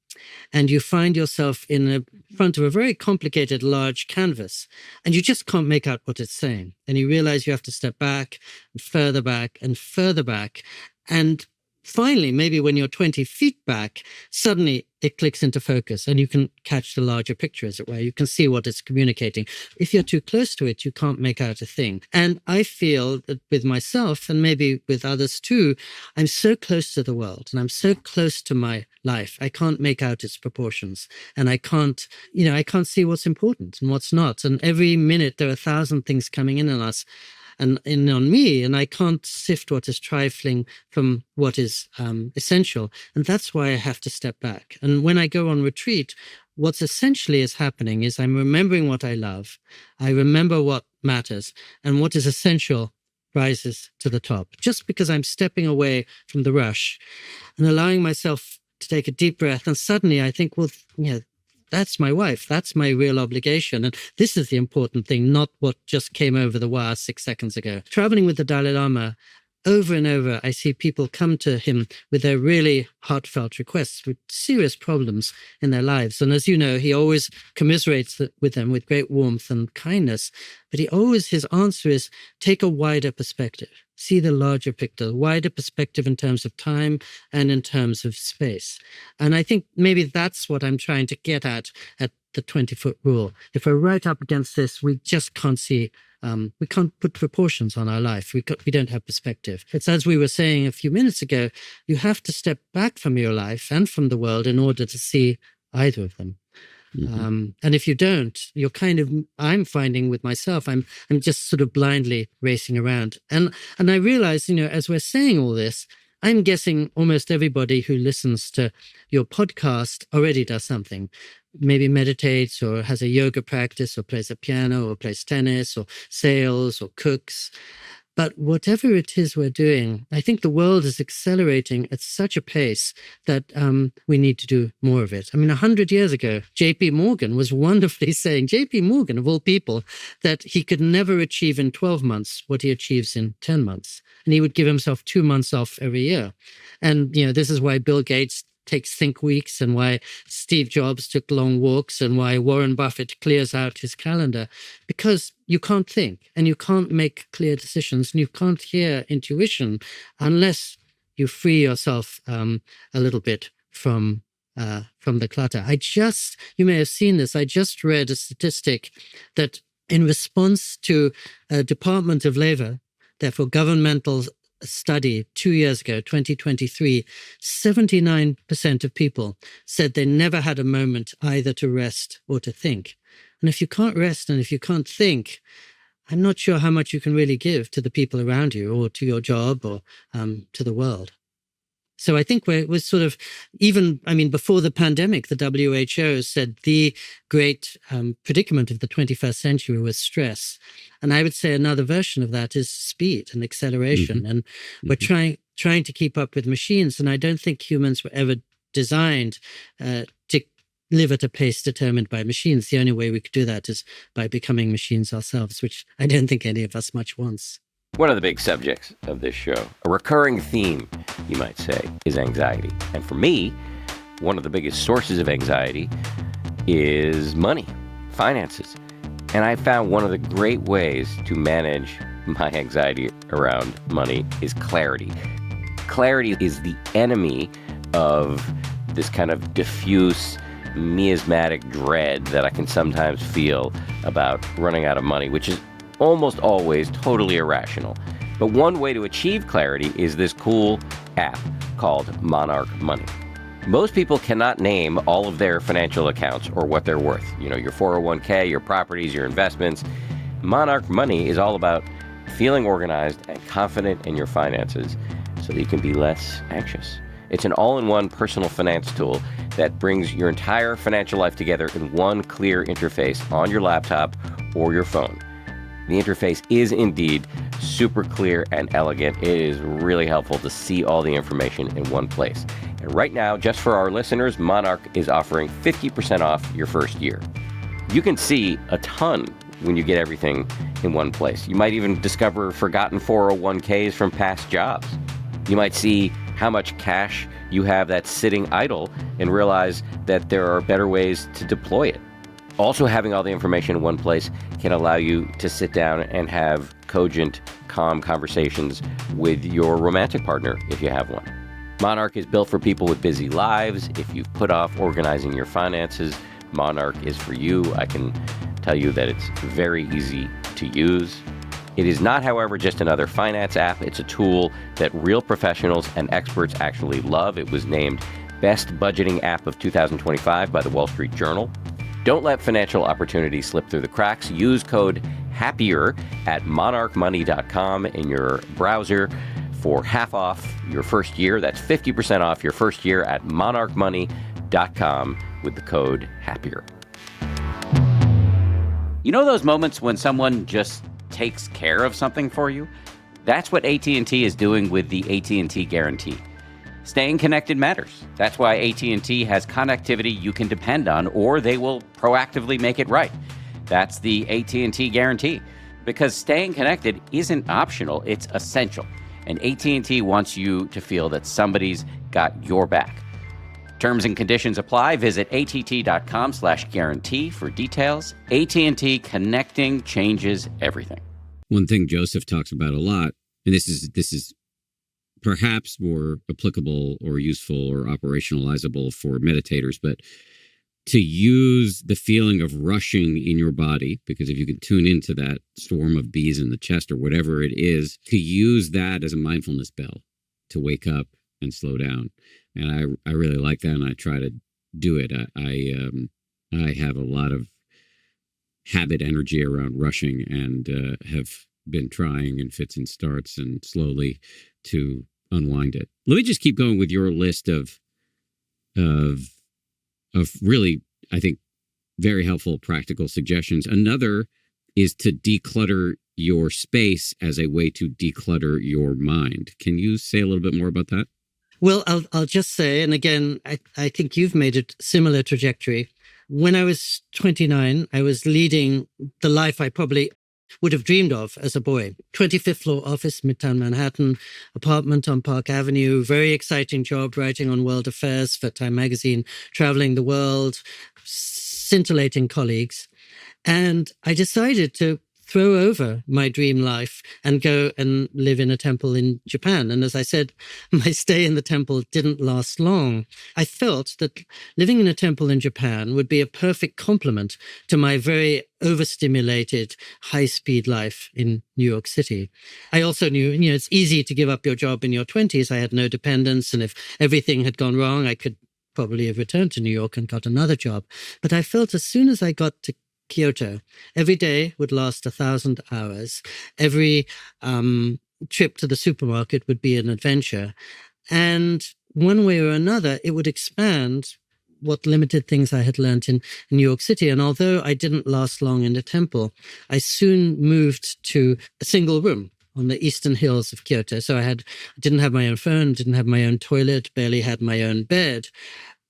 and you find yourself in front of a very complicated large canvas and you just can't make out what it's saying. And you realize you have to step back and further back and further back. And finally, maybe when you're 20 feet back, suddenly it clicks into focus and you can catch the larger picture, as it were. You can see what it's communicating. If you're too close to it, you can't make out a thing. And I feel that with myself, and maybe with others too, I'm so close to the world and I'm so close to my life. I can't make out its proportions, and I can't see what's important and what's not. And every minute there are 1,000 things coming in on us and in on me, and I can't sift what is trifling from what is essential. And that's why I have to step back. And when I go on retreat, what's essentially is happening is I'm remembering what I love. I remember what matters, and what is essential rises to the top. Just because I'm stepping away from the rush and allowing myself to take a deep breath, and suddenly I think, well, that's my wife. That's my real obligation. And this is the important thing, not what just came over the wire 6 seconds ago. Traveling with the Dalai Lama, over and over, I see people come to him with their really heartfelt requests, with serious problems in their lives. And as you know, he always commiserates with them with great warmth and kindness. But his answer is, take a wider perspective. See the larger picture, wider perspective in terms of time and in terms of space. And I think maybe that's what I'm trying to get at the 20-foot rule. If we're right up against this, we just can't see. We can't put proportions on our life. We don't have perspective. It's as we were saying a few minutes ago, you have to step back from your life and from the world in order to see either of them. Mm-hmm. And if you don't, I'm finding with myself, I'm just sort of blindly racing around. And I realize, as we're saying all this, I'm guessing almost everybody who listens to your podcast already does something. Maybe meditates or has a yoga practice or plays a piano or plays tennis or sails or cooks. But whatever it is we're doing, I think the world is accelerating at such a pace that we need to do more of it. 100 years ago, J.P. Morgan was wonderfully saying, J.P. Morgan, of all people, that he could never achieve in 12 months what he achieves in 10 months. And he would give himself 2 months off every year. And, this is why Bill Gates takes think weeks, and why Steve Jobs took long walks, and why Warren Buffett clears out his calendar, because you can't think and you can't make clear decisions and you can't hear intuition unless you free yourself a little bit from the clutter. You may have seen this. I just read a statistic that in response to a Department of Labor, therefore governmental study 2 years ago, 2023, 79% of people said they never had a moment either to rest or to think. And if you can't rest and if you can't think, I'm not sure how much you can really give to the people around you or to your job or to the world. So I think we're sort of, before the pandemic, the WHO said the great predicament of the 21st century was stress. And I would say another version of that is speed and acceleration. Mm-hmm. And we're trying to keep up with machines. And I don't think humans were ever designed to live at a pace determined by machines. The only way we could do that is by becoming machines ourselves, which I don't think any of us much wants. One of the big subjects of this show, a recurring theme, you might say, is anxiety. And for me, one of the biggest sources of anxiety is money, finances. And I found one of the great ways to manage my anxiety around money is clarity. Clarity is the enemy of this kind of diffuse, miasmatic dread that I can sometimes feel about running out of money, which is almost always totally irrational. But one way to achieve clarity is this cool app called Monarch Money. Most people cannot name all of their financial accounts or what they're worth. You know, your 401k, your properties, your investments. Monarch Money is all about feeling organized and confident in your finances so that you can be less anxious. It's an all-in-one personal finance tool that brings your entire financial life together in one clear interface on your laptop or your phone. The interface is indeed super clear and elegant. It is really helpful to see all the information in one place. And right now, just for our listeners, Monarch is offering 50% off your first year. You can see a ton when you get everything in one place. You might even discover forgotten 401ks from past jobs. You might see how much cash you have that's sitting idle and realize that there are better ways to deploy it. Also, having all the information in one place can allow you to sit down and have cogent, calm conversations with your romantic partner if you have one. Monarch is built for people with busy lives. If you've put off organizing your finances, Monarch is for you. I can tell you that it's very easy to use. It is not, however, just another finance app. It's a tool that real professionals and experts actually love. It was named Best Budgeting App of 2025 by the Wall Street Journal. Don't let financial opportunities slip through the cracks. Use code HAPPIER at monarchmoney.com in your browser for half off your first year. That's 50% off your first year at monarchmoney.com with the code HAPPIER. You know those moments when someone just takes care of something for you? That's what AT&T is doing with the AT&T Guarantee. Staying connected matters. That's why AT&T has connectivity you can depend on, or they will proactively make it right. That's the AT&T Guarantee. Because staying connected isn't optional, it's essential. And AT&T wants you to feel that somebody's got your back. Terms and conditions apply. Visit att.com/guarantee for details. AT&T, connecting changes everything. One thing Joseph talks about a lot, and this is perhaps more applicable or useful or operationalizable for meditators, but to use the feeling of rushing in your body, because if you can tune into that swarm of bees in the chest or whatever it is, to use that as a mindfulness bell to wake up and slow down. And I really like that, and I try to do it. I have a lot of habit energy around rushing, and have been trying in fits and starts and slowly to unwind it. Let me just keep going with your list of really, I think, very helpful practical suggestions. Another is to declutter your space as a way to declutter your mind. Can you say a little bit more about that? Well, I'll just say, and again, I think you've made a similar trajectory. When I was 29, I was leading the life I probably would have dreamed of as a boy. 25th floor office, Midtown Manhattan, apartment on Park Avenue, very exciting job writing on world affairs for Time magazine, traveling the world, scintillating colleagues. And I decided to throw over my dream life and go and live in a temple in Japan. And as I said, my stay in the temple didn't last long. I felt that living in a temple in Japan would be a perfect complement to my very overstimulated, high-speed life in New York City. I also knew, it's easy to give up your job in your 20s. I had no dependents, and if everything had gone wrong, I could probably have returned to New York and got another job. But I felt as soon as I got to Kyoto, every day would last 1,000 hours. Every trip to the supermarket would be an adventure. And one way or another, it would expand what limited things I had learned in New York City. And although I didn't last long in the temple, I soon moved to a single room on the eastern hills of Kyoto. So I didn't have my own phone, didn't have my own toilet, barely had my own bed.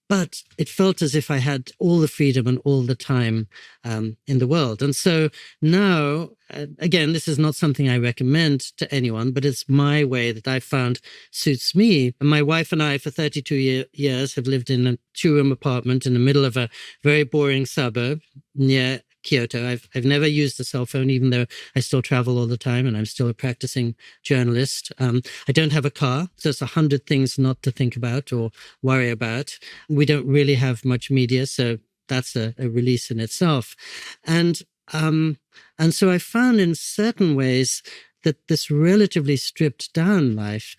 But it felt as if I had all the freedom and all the time in the world. And so now, again, this is not something I recommend to anyone, but it's my way that I found suits me. And my wife and I, for 32 years, have lived in a two-room apartment in the middle of a very boring suburb near Kyoto. I've never used a cell phone, even though I still travel all the time and I'm still a practicing journalist. I don't have a car, so it's 100 things not to think about or worry about. We don't really have much media, so that's a release in itself. And so I found in certain ways that this relatively stripped down life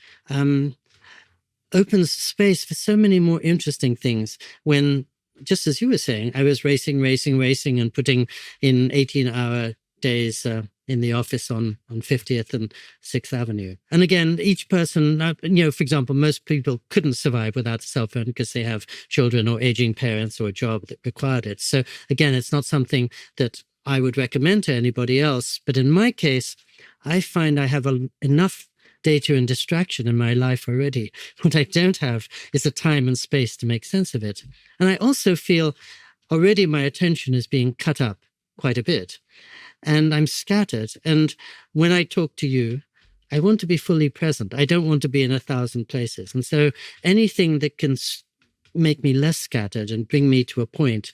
opens space for so many more interesting things when, just as you were saying, I was racing and putting in 18-hour days in the office on 50th and 6th Avenue. And again, each person, for example, most people couldn't survive without a cell phone because they have children or aging parents or a job that required it. So again, it's not something that I would recommend to anybody else. But in my case, I find I have enough data and distraction in my life already. What I don't have is the time and space to make sense of it. And I also feel already my attention is being cut up quite a bit. And I'm scattered. And when I talk to you, I want to be fully present. I don't want to be in 1,000 places. And so anything that can make me less scattered and bring me to a point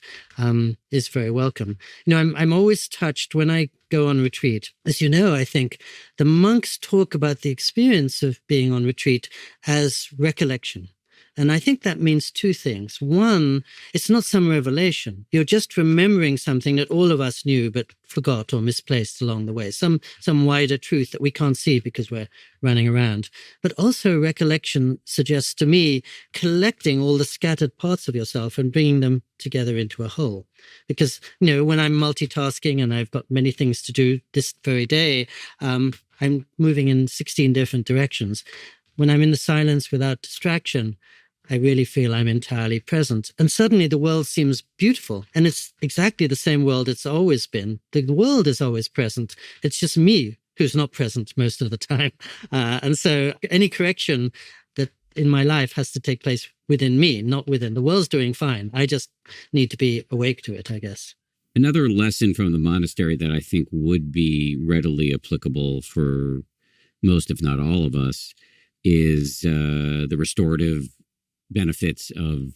is very welcome. I'm always touched when I go on retreat. As you know, I think the monks talk about the experience of being on retreat as recollection. And I think that means two things. One, it's not some revelation. You're just remembering something that all of us knew but forgot or misplaced along the way, some wider truth that we can't see because we're running around. But also recollection suggests to me collecting all the scattered parts of yourself and bringing them together into a whole. Because, when I'm multitasking and I've got many things to do this very day, I'm moving in 16 different directions. When I'm in the silence without distraction, I really feel I'm entirely present. And suddenly the world seems beautiful. And it's exactly the same world it's always been. The world is always present. It's just me who's not present most of the time. And so any correction that in my life has to take place within me, not within. The world's doing fine. I just need to be awake to it, I guess. Another lesson from the monastery that I think would be readily applicable for most, if not all of us, is the restorative benefits of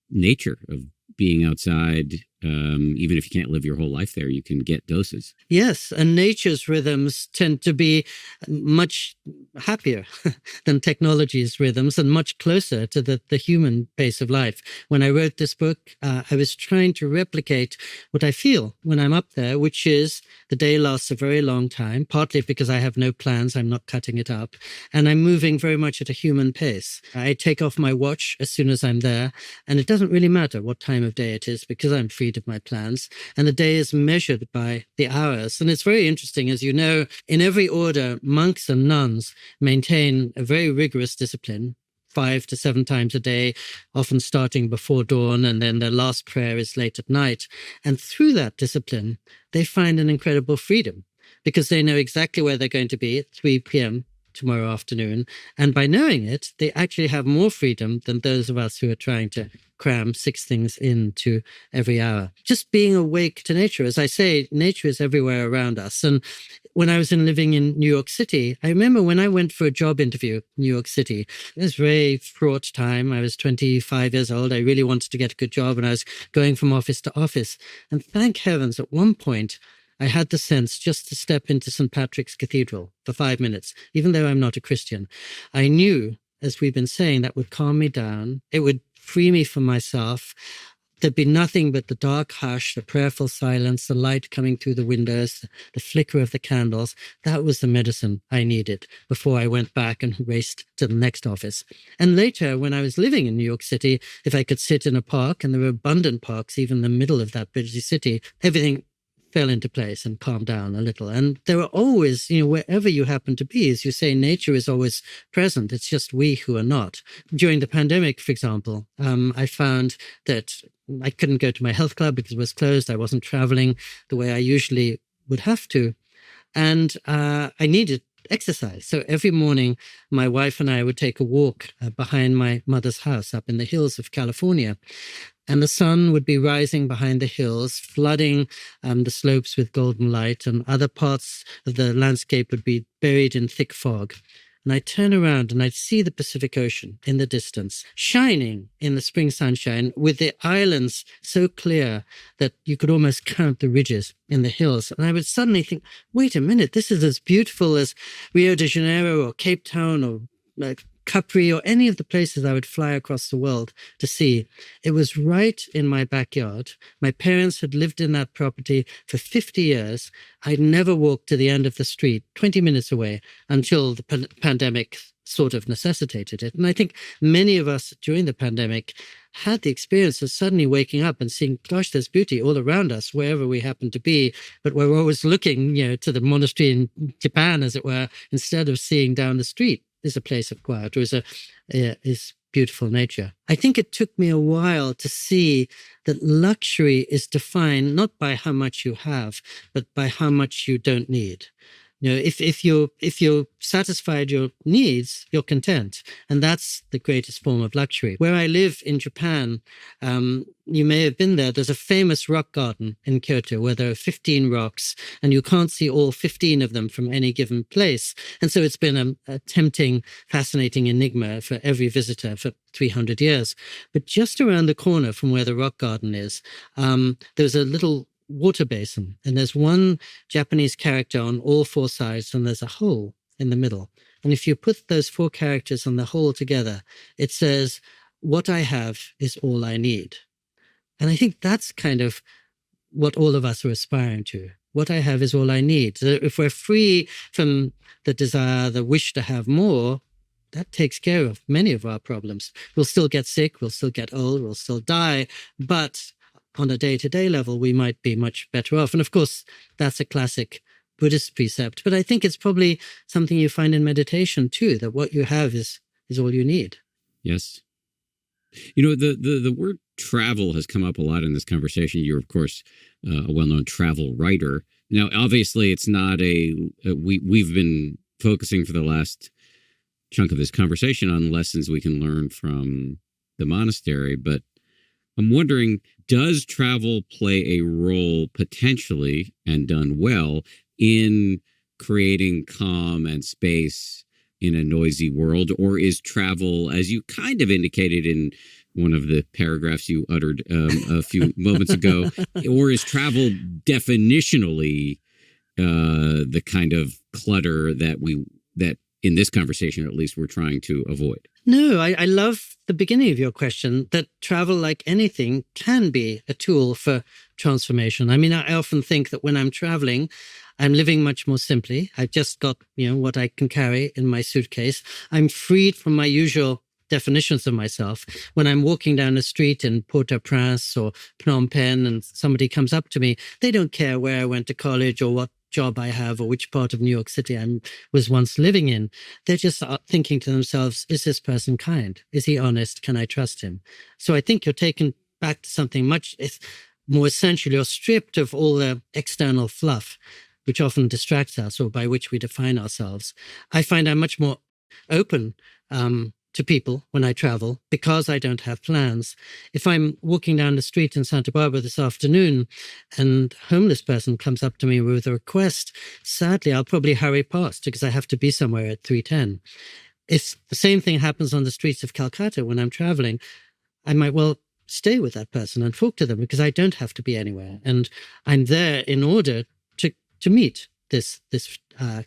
nature, of being outside. Even if you can't live your whole life there, you can get doses. Yes, and nature's rhythms tend to be much happier than technology's rhythms and much closer to the human pace of life. When I wrote this book, I was trying to replicate what I feel when I'm up there, which is the day lasts a very long time, partly because I have no plans, I'm not cutting it up, and I'm moving very much at a human pace. I take off my watch as soon as I'm there, and it doesn't really matter what time of day it is because I'm free of my plans, and the day is measured by the hours. And it's very interesting, as you know, in every order, monks and nuns maintain a very rigorous discipline, 5 to 7 times a day, often starting before dawn, and then their last prayer is late at night. And through that discipline, they find an incredible freedom because they know exactly where they're going to be at 3 p.m. tomorrow afternoon. And by knowing it, they actually have more freedom than those of us who are trying to cram 6 things into every hour. Just being awake to nature. As I say, nature is everywhere around us. And when I was living in New York City, I remember when I went for a job interview in New York City, it was a very fraught time. I was 25 years old. I really wanted to get a good job and I was going from office to office. And thank heavens, at one point, I had the sense just to step into St. Patrick's Cathedral for 5 minutes, even though I'm not a Christian. I knew, as we've been saying, that would calm me down. It would free me from myself. There'd be nothing but the dark hush, the prayerful silence, the light coming through the windows, the flicker of the candles. That was the medicine I needed before I went back and raced to the next office. And later, when I was living in New York City, if I could sit in a park, and there were abundant parks even in the middle of that busy city, everything fell into place and calmed down a little. And there are always, wherever you happen to be, as you say, nature is always present. It's just we who are not. During the pandemic, for example, I found that I couldn't go to my health club because it was closed. I wasn't traveling the way I usually would have to. And I needed exercise. So every morning, my wife and I would take a walk behind my mother's house up in the hills of California. And the sun would be rising behind the hills, flooding the slopes with golden light, and other parts of the landscape would be buried in thick fog. and I'd turn around and I'd see the Pacific Ocean in the distance, shining in the spring sunshine, with the islands so clear that you could almost count the ridges in the hills. And I would suddenly think, wait a minute, this is as beautiful as Rio de Janeiro or Cape Town or Capri or any of the places I would fly across the world to see. It was right in my backyard. My parents had lived in that property for 50 years. I'd never walked to the end of the street, 20 minutes away, until the pandemic sort of necessitated it. And I think many of us during the pandemic had the experience of suddenly waking up and seeing, gosh, there's beauty all around us, wherever we happen to be. But we're always looking, to the monastery in Japan, as it were, instead of seeing down the street is a place of quiet, or is beautiful nature. I think it took me a while to see that luxury is defined not by how much you have, but by how much you don't need. If you're satisfied your needs, you're content, and that's the greatest form of luxury. Where I live in Japan, you may have been there. There's a famous rock garden in Kyoto where there are 15 rocks, and you can't see all 15 of them from any given place. And so it's been a tempting, fascinating enigma for every visitor for 300 years. But just around the corner from where the rock garden is, there's a little water basin, and there's one Japanese character on all four sides, and there's a hole in the middle. And if you put those four characters on the hole together, it says, "What I have is all I need." And I think that's kind of what all of us are aspiring to. What I have is all I need. So if we're free from the desire, the wish to have more, that takes care of many of our problems. We'll still get sick, we'll still get old, we'll still die, but on a day-to-day level, we might be much better off. And of course, that's a classic Buddhist precept. But I think it's probably something you find in meditation too, that what you have is all you need. Yes. The word travel has come up a lot in this conversation. You're, of course, a well-known travel writer. Now, obviously, it's not we've been focusing for the last chunk of this conversation on lessons we can learn from the monastery, but I'm wondering, does travel play a role potentially, and done well, in creating calm and space in a noisy world? Or is travel, as you kind of indicated in one of the paragraphs you uttered a few moments ago, or is travel definitionally the kind of clutter that in this conversation, at least, we're trying to avoid? No, I love the beginning of your question, that travel, like anything, can be a tool for transformation. I mean, I often think that when I'm traveling, I'm living much more simply. I've just got, what I can carry in my suitcase. I'm freed from my usual definitions of myself. When I'm walking down the street in Port-au-Prince or Phnom Penh and somebody comes up to me, they don't care where I went to college or what job I have or which part of New York City I was once living in. They're just thinking to themselves, is this person kind? Is he honest? Can I trust him? So I think you're taken back to something much more essential. You're stripped of all the external fluff, which often distracts us or by which we define ourselves. I find I'm much more open to people when I travel because I don't have plans. If I'm walking down the street in Santa Barbara this afternoon and a homeless person comes up to me with a request, sadly, I'll probably hurry past because I have to be somewhere at 3:10. If the same thing happens on the streets of Calcutta when I'm traveling, I might well stay with that person and talk to them because I don't have to be anywhere. And I'm there in order to meet this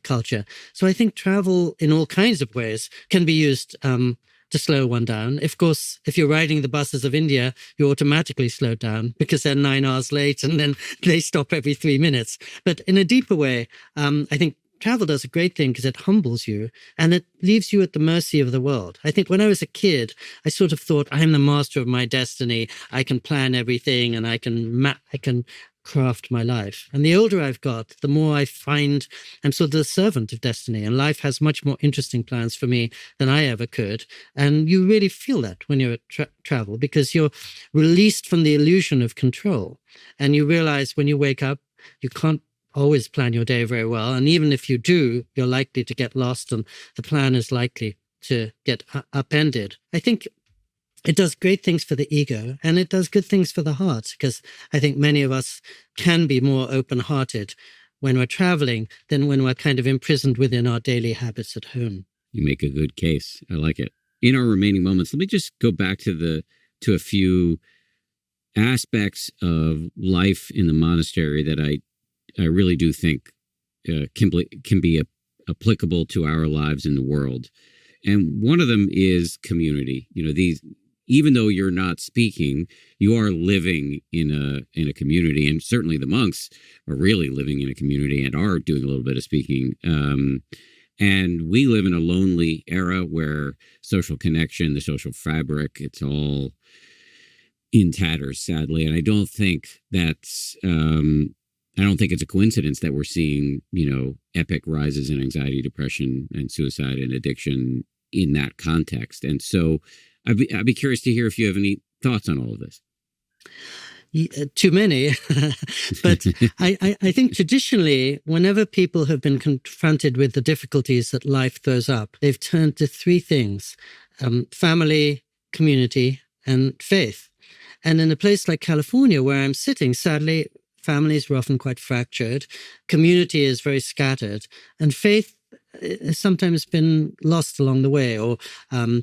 culture. So I think travel in all kinds of ways can be used to slow one down. Of course, if you're riding the buses of India, you automatically slow down because they're 9 hours late and then they stop every 3 minutes. But in a deeper way, I think travel does a great thing because it humbles you and it leaves you at the mercy of the world. I think when I was a kid, I sort of thought, I'm the master of my destiny. I can plan everything and I can craft my life. And the older I've got, the more I find I'm sort of the servant of destiny, and life has much more interesting plans for me than I ever could. And you really feel that when you're at travel because you're released from the illusion of control. And you realize when you wake up, you can't always plan your day very well. And even if you do, you're likely to get lost and the plan is likely to get upended. I think it does great things for the ego and it does good things for the heart because I think many of us can be more open-hearted when we're traveling than when we're kind of imprisoned within our daily habits at home. You make a good case. I like it. In our remaining moments, let me just go back to a few aspects of life in the monastery that I really do think can be applicable to our lives in the world. And one of them is community. Even though you're not speaking, you are living in a community, and certainly the monks are really living in a community and are doing a little bit of speaking. And we live in a lonely era where social connection, the social fabric, it's all in tatters, sadly. And I don't think it's a coincidence that we're seeing, epic rises in anxiety, depression, and suicide and addiction in that context. And so I'd be curious to hear if you have any thoughts on all of this. Too many. But I think traditionally, whenever people have been confronted with the difficulties that life throws up, they've turned to three things: family, community, and faith. And in a place like California, where I'm sitting, sadly, families are often quite fractured, community is very scattered, and faith has sometimes been lost along the way, or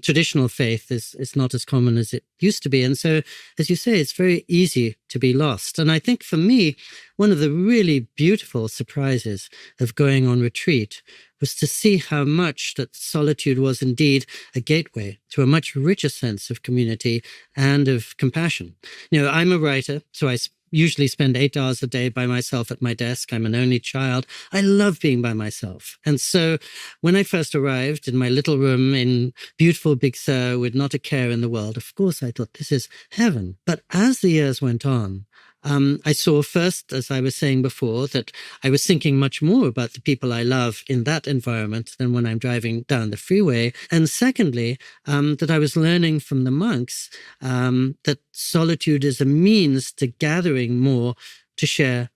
traditional faith is not as common as it used to be. And so, as you say, it's very easy to be lost. And I think for me, one of the really beautiful surprises of going on retreat was to see how much that solitude was indeed a gateway to a much richer sense of community and of compassion. I'm a writer, so I usually spend 8 hours a day by myself at my desk. I'm an only child. I love being by myself. And so when I first arrived in my little room in beautiful Big Sur with not a care in the world, of course I thought this is heaven. But as the years went on, I saw first, as I was saying before, that I was thinking much more about the people I love in that environment than when I'm driving down the freeway. And secondly, that I was learning from the monks that solitude is a means to gathering more to share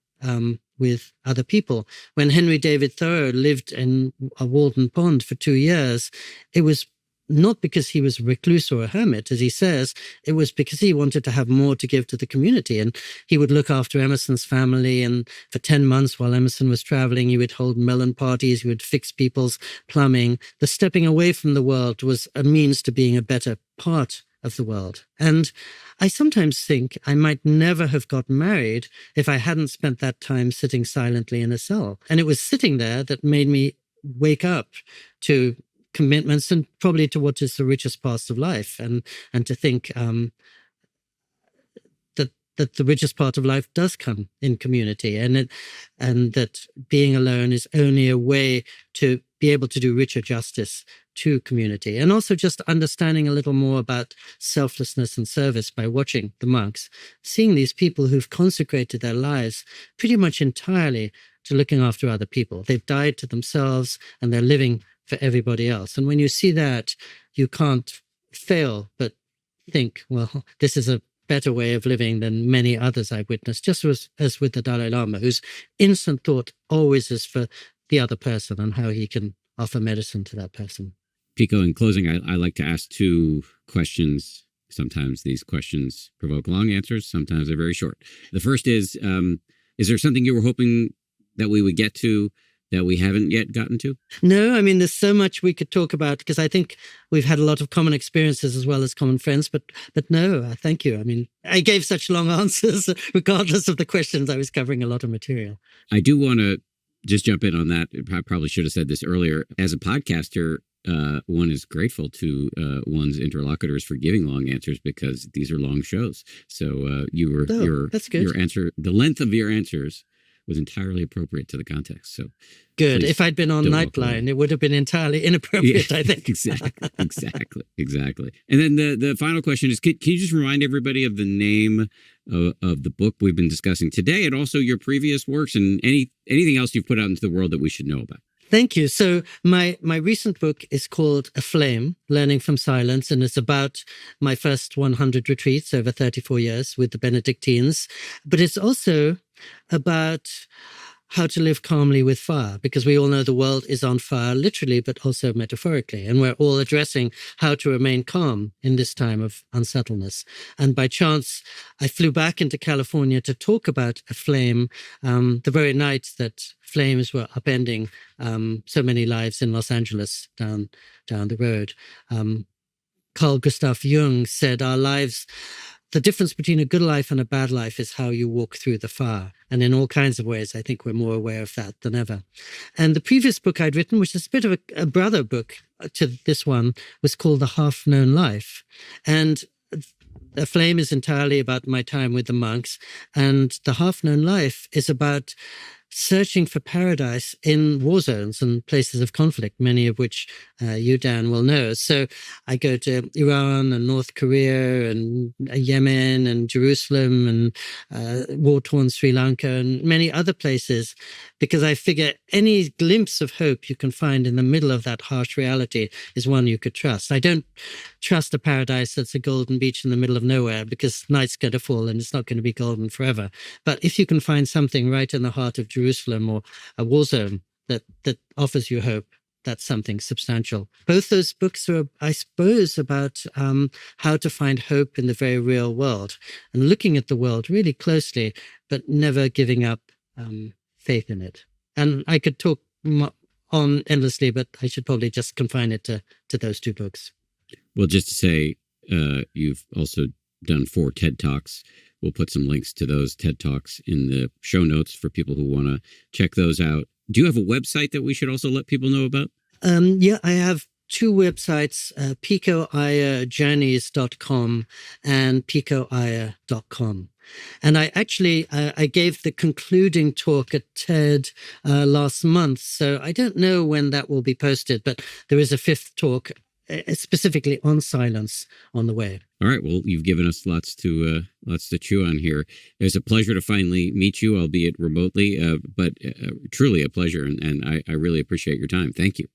with other people. When Henry David Thoreau lived in a Walden Pond for 2 years, it was not because he was a recluse or a hermit, as he says, it was because he wanted to have more to give to the community. And he would look after Emerson's family. And for 10 months while Emerson was traveling, he would hold melon parties, he would fix people's plumbing. The stepping away from the world was a means to being a better part of the world. And I sometimes think I might never have got married if I hadn't spent that time sitting silently in a cell. And it was sitting there that made me wake up to commitments and probably to what is the richest parts of life, and to think that the richest part of life does come in community, and that being alone is only a way to be able to do richer justice to community. And also just understanding a little more about selflessness and service by watching the monks, seeing these people who've consecrated their lives pretty much entirely to looking after other people. They've died to themselves and they're living for everybody else. And when you see that, you can't fail but think, well, this is a better way of living than many others I've witnessed, just as with the Dalai Lama, whose instant thought always is for the other person and how he can offer medicine to that person. Pico, in closing, I like to ask 2 questions. Sometimes these questions provoke long answers. Sometimes they're very short. The first is there something you were hoping that we would get to that we haven't yet gotten to? No, I mean, there's so much we could talk about, because I think we've had a lot of common experiences as well as common friends, but no, thank you. I mean, I gave such long answers, regardless of the questions. I was covering a lot of material. I do want to just jump in on that. I probably should have said this earlier. As a podcaster, one is grateful to one's interlocutors for giving long answers, because these are long shows. So that's good. Your answer, the length of your answers was entirely appropriate to the context. So good. If I'd been on Nightline, it would have been entirely inappropriate, I think. Exactly. And then the final question is, can you just remind everybody of the name of the book we've been discussing today, and also your previous works and anything else you've put out into the world that we should know about? Thank you. So my recent book is called Aflame, Learning from Silence, and it's about my first 100 retreats over 34 years with the Benedictines. But it's also about how to live calmly with fire, because we all know the world is on fire, literally, but also metaphorically. And we're all addressing how to remain calm in this time of unsettledness. And by chance, I flew back into California to talk about Aflame the very night that flames were upending so many lives in Los Angeles down the road. Carl Gustav Jung said our lives, the difference between a good life and a bad life is how you walk through the fire. And in all kinds of ways, I think we're more aware of that than ever. And the previous book I'd written, which is a bit of a brother book to this one, was called The Half-Known Life. And The Flame is entirely about my time with the monks. And The Half-Known Life is about searching for paradise in war zones and places of conflict, many of which you, Dan, will know. So I go to Iran and North Korea and Yemen and Jerusalem and war-torn Sri Lanka and many other places, because I figure any glimpse of hope you can find in the middle of that harsh reality is one you could trust. I don't trust a paradise that's a golden beach in the middle of nowhere, because night's going to fall and it's not going to be golden forever. But if you can find something right in the heart of Jerusalem or a war zone that offers you hope, that's something substantial. Both those books are, I suppose, about how to find hope in the very real world and looking at the world really closely, but never giving up faith in it. And I could talk on endlessly, but I should probably just confine it to those two books. Well, just to say, you've also done 4 TED Talks. We'll put some links to those TED Talks in the show notes for people who want to check those out. Do you have a website that we should also let people know about? Yeah, I have 2 websites, picoiyerjourneys.com and picoiyer.com. And I actually, I gave the concluding talk at TED last month, so I don't know when that will be posted, but there is a 5th talk specifically on silence on the way. All right. Well, you've given us lots to chew on here. It was a pleasure to finally meet you, albeit remotely, but truly a pleasure. And I really appreciate your time. Thank you.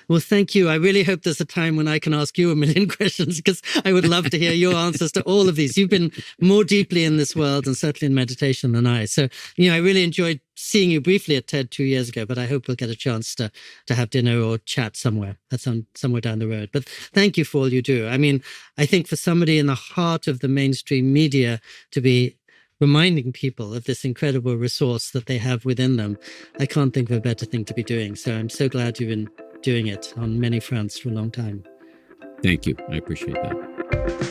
Well, thank you. I really hope there's a time when I can ask you a million questions, because I would love to hear your answers to all of these. You've been more deeply in this world and certainly in meditation than I. So, I really enjoyed seeing you briefly at TED 2 years ago, but I hope we'll get a chance to have dinner or chat somewhere. That's somewhere down the road. But thank you for all you do. I mean, I think for somebody in the heart of the mainstream media to be reminding people of this incredible resource that they have within them, I can't think of a better thing to be doing. So I'm so glad you've been doing it on many fronts for a long time. Thank you. I appreciate that.